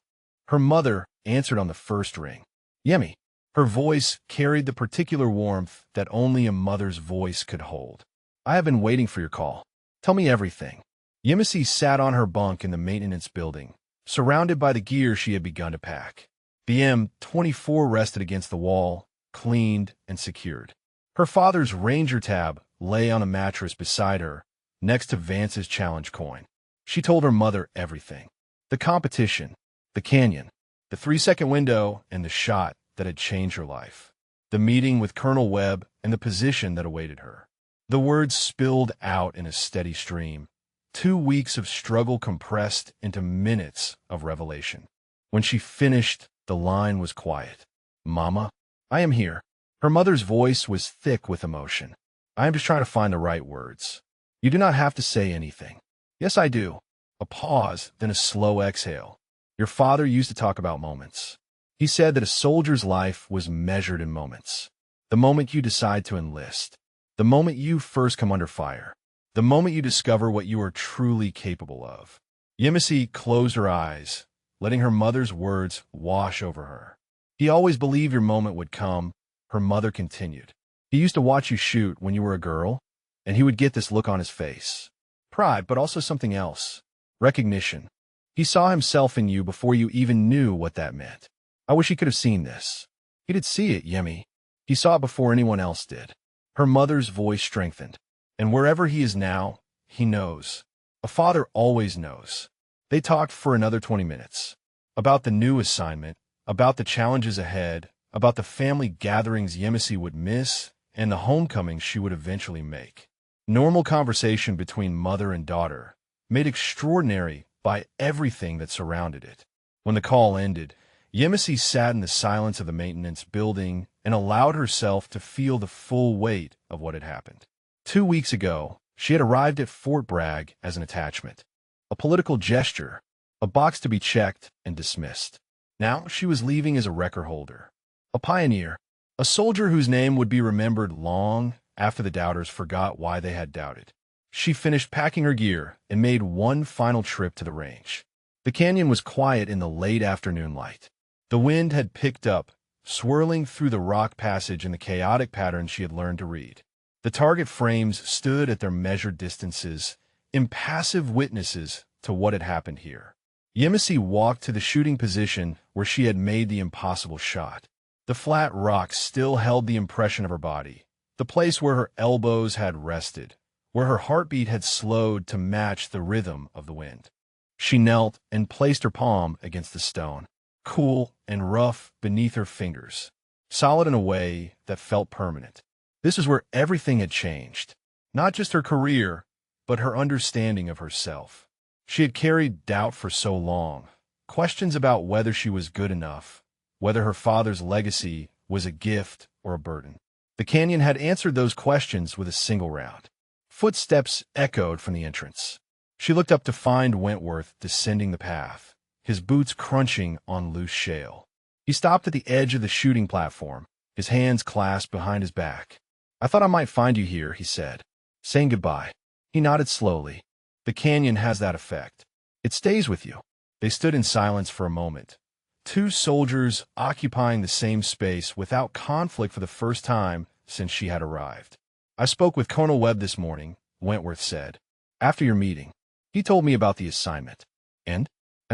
Her mother answered on the first ring. "Yemi." Her voice carried the particular warmth that only a mother's voice could hold. "I have been waiting for your call. Tell me everything." Yemisi sat on her bunk in the maintenance building, surrounded by the gear she had begun to pack. The M24 rested against the wall, cleaned and secured. Her father's Ranger tab lay on a mattress beside her, next to Vance's challenge coin. She told her mother everything. The competition, the canyon, the 3-second window, and the shot that had changed her life. The meeting with Colonel Webb and the position that awaited her. The words spilled out in a steady stream. 2 weeks of struggle compressed into minutes of revelation. When she finished, the line was quiet. "Mama, I am here." Her mother's voice was thick with emotion. "I am just trying to find the right words. You do not have to say anything." "Yes, I do." A pause, then a slow exhale. "Your father used to talk about moments. He said that a soldier's life was measured in moments. The moment you decide to enlist. The moment you first come under fire. The moment you discover what you are truly capable of." Yemisi closed her eyes, letting her mother's words wash over her. "He always believed your moment would come," her mother continued. "He used to watch you shoot when you were a girl, and he would get this look on his face. Pride, but also something else. Recognition. He saw himself in you before you even knew what that meant. I wish he could have seen this." "He did see it, Yemi. He saw it before anyone else did." Her mother's voice strengthened. "And wherever he is now, he knows. A father always knows." They talked for another 20 minutes. About the new assignment, about the challenges ahead, about the family gatherings Yemisi would miss, and the homecoming she would eventually make. Normal conversation between mother and daughter, made extraordinary by everything that surrounded it. When the call ended, Yemisi sat in the silence of the maintenance building and allowed herself to feel the full weight of what had happened. 2 weeks ago, she had arrived at Fort Bragg as an attachment, a political gesture, a box to be checked and dismissed. Now she was leaving as a record holder, a pioneer, a soldier whose name would be remembered long after the doubters forgot why they had doubted. She finished packing her gear and made one final trip to the range. The canyon was quiet in the late afternoon light. The wind had picked up, swirling through the rock passage in the chaotic pattern she had learned to read. The target frames stood at their measured distances, impassive witnesses to what had happened here. Yemisi walked to the shooting position where she had made the impossible shot. The flat rock still held the impression of her body, the place where her elbows had rested, where her heartbeat had slowed to match the rhythm of the wind. She knelt and placed her palm against the stone, cool and rough beneath her fingers, solid in a way that felt permanent. This is where everything had changed, not just her career, but her understanding of herself. She had carried doubt for so long, questions about whether she was good enough, whether her father's legacy was a gift or a burden. The canyon had answered those questions with a single round. Footsteps echoed from the entrance. She looked up to find Wentworth descending the path, his boots crunching on loose shale. He stopped at the edge of the shooting platform, his hands clasped behind his back. "I thought I might find you here," he said, saying goodbye. He nodded slowly. The canyon has that effect. It stays with you. They stood in silence for a moment, two soldiers occupying the same space without conflict for the first time since she had arrived. "I spoke with Colonel Webb this morning," Wentworth said, "after your meeting. He told me about the assignment. And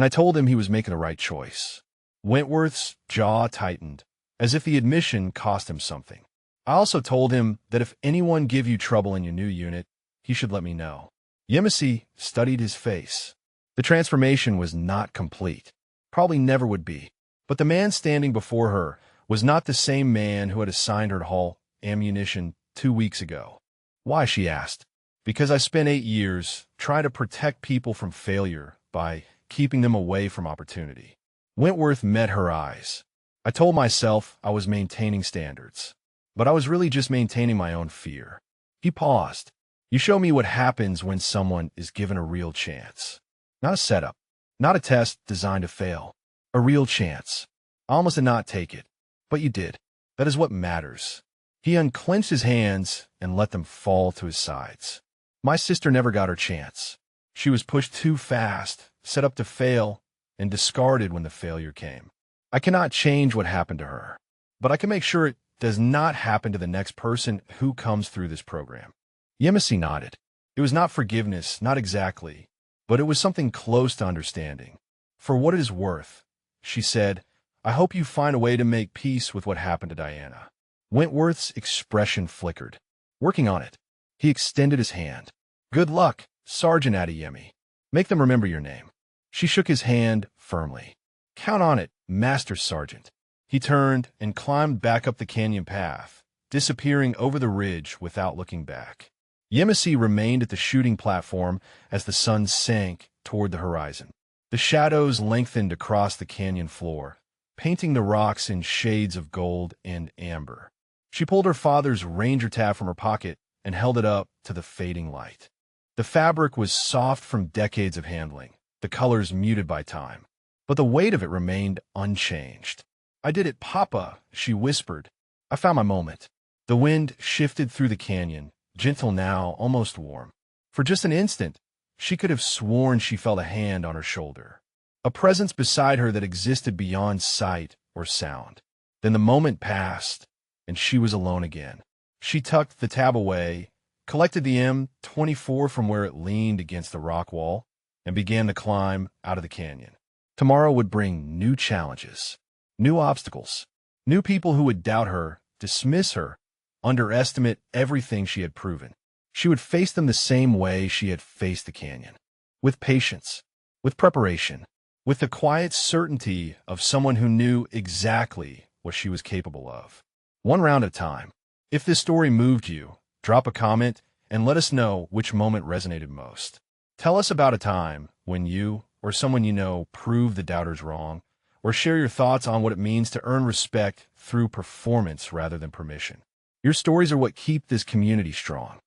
I told him he was making the right choice." Wentworth's jaw tightened, as if the admission cost him something. "I also told him that if anyone give you trouble in your new unit, he should let me know." Yemisi studied his face. The transformation was not complete, probably never would be. But the man standing before her was not the same man who had assigned her to haul ammunition 2 weeks ago. "Why?" she asked. "Because I spent 8 years trying to protect people from failure by keeping them away from opportunity." Wentworth met her eyes. "I told myself I was maintaining standards, but I was really just maintaining my own fear." He paused. "You show me what happens when someone is given a real chance. Not a setup, not a test designed to fail. A real chance. I almost did not take it, but you did. That is what matters." He unclenched his hands and let them fall to his sides. "My sister never got her chance. She was pushed too fast, set up to fail, and discarded when the failure came. I cannot change what happened to her, but I can make sure it does not happen to the next person who comes through this program." Yemisi nodded. It was not forgiveness, not exactly, but it was something close to understanding. "For what it is worth," she said, "I hope you find a way to make peace with what happened to Diana." Wentworth's expression flickered. "Working on it." He extended his hand. "Good luck, Sergeant Adeyemi. Make them remember your name." She shook his hand firmly. "Count on it, Master Sergeant." He turned and climbed back up the canyon path, disappearing over the ridge without looking back. Yemisi remained at the shooting platform as the sun sank toward the horizon. The shadows lengthened across the canyon floor, painting the rocks in shades of gold and amber. She pulled her father's ranger tab from her pocket and held it up to the fading light. The fabric was soft from decades of handling, the colors muted by time, but the weight of it remained unchanged. "I did it, Papa," she whispered. "I found my moment." The wind shifted through the canyon, gentle now, almost warm. For just an instant, she could have sworn she felt a hand on her shoulder, a presence beside her that existed beyond sight or sound. Then the moment passed, and she was alone again. She tucked the tab away, collected the M24 from where it leaned against the rock wall, and began the climb out of the canyon. Tomorrow would bring new challenges, new obstacles, new people who would doubt her, dismiss her, underestimate everything she had proven. She would face them the same way she had faced the canyon, with patience, with preparation, with the quiet certainty of someone who knew exactly what she was capable of. One round at a time. If this story moved you, drop a comment and let us know which moment resonated most. Tell us about a time when you or someone you know proved the doubters wrong, or share your thoughts on what it means to earn respect through performance rather than permission. Your stories are what keep this community strong.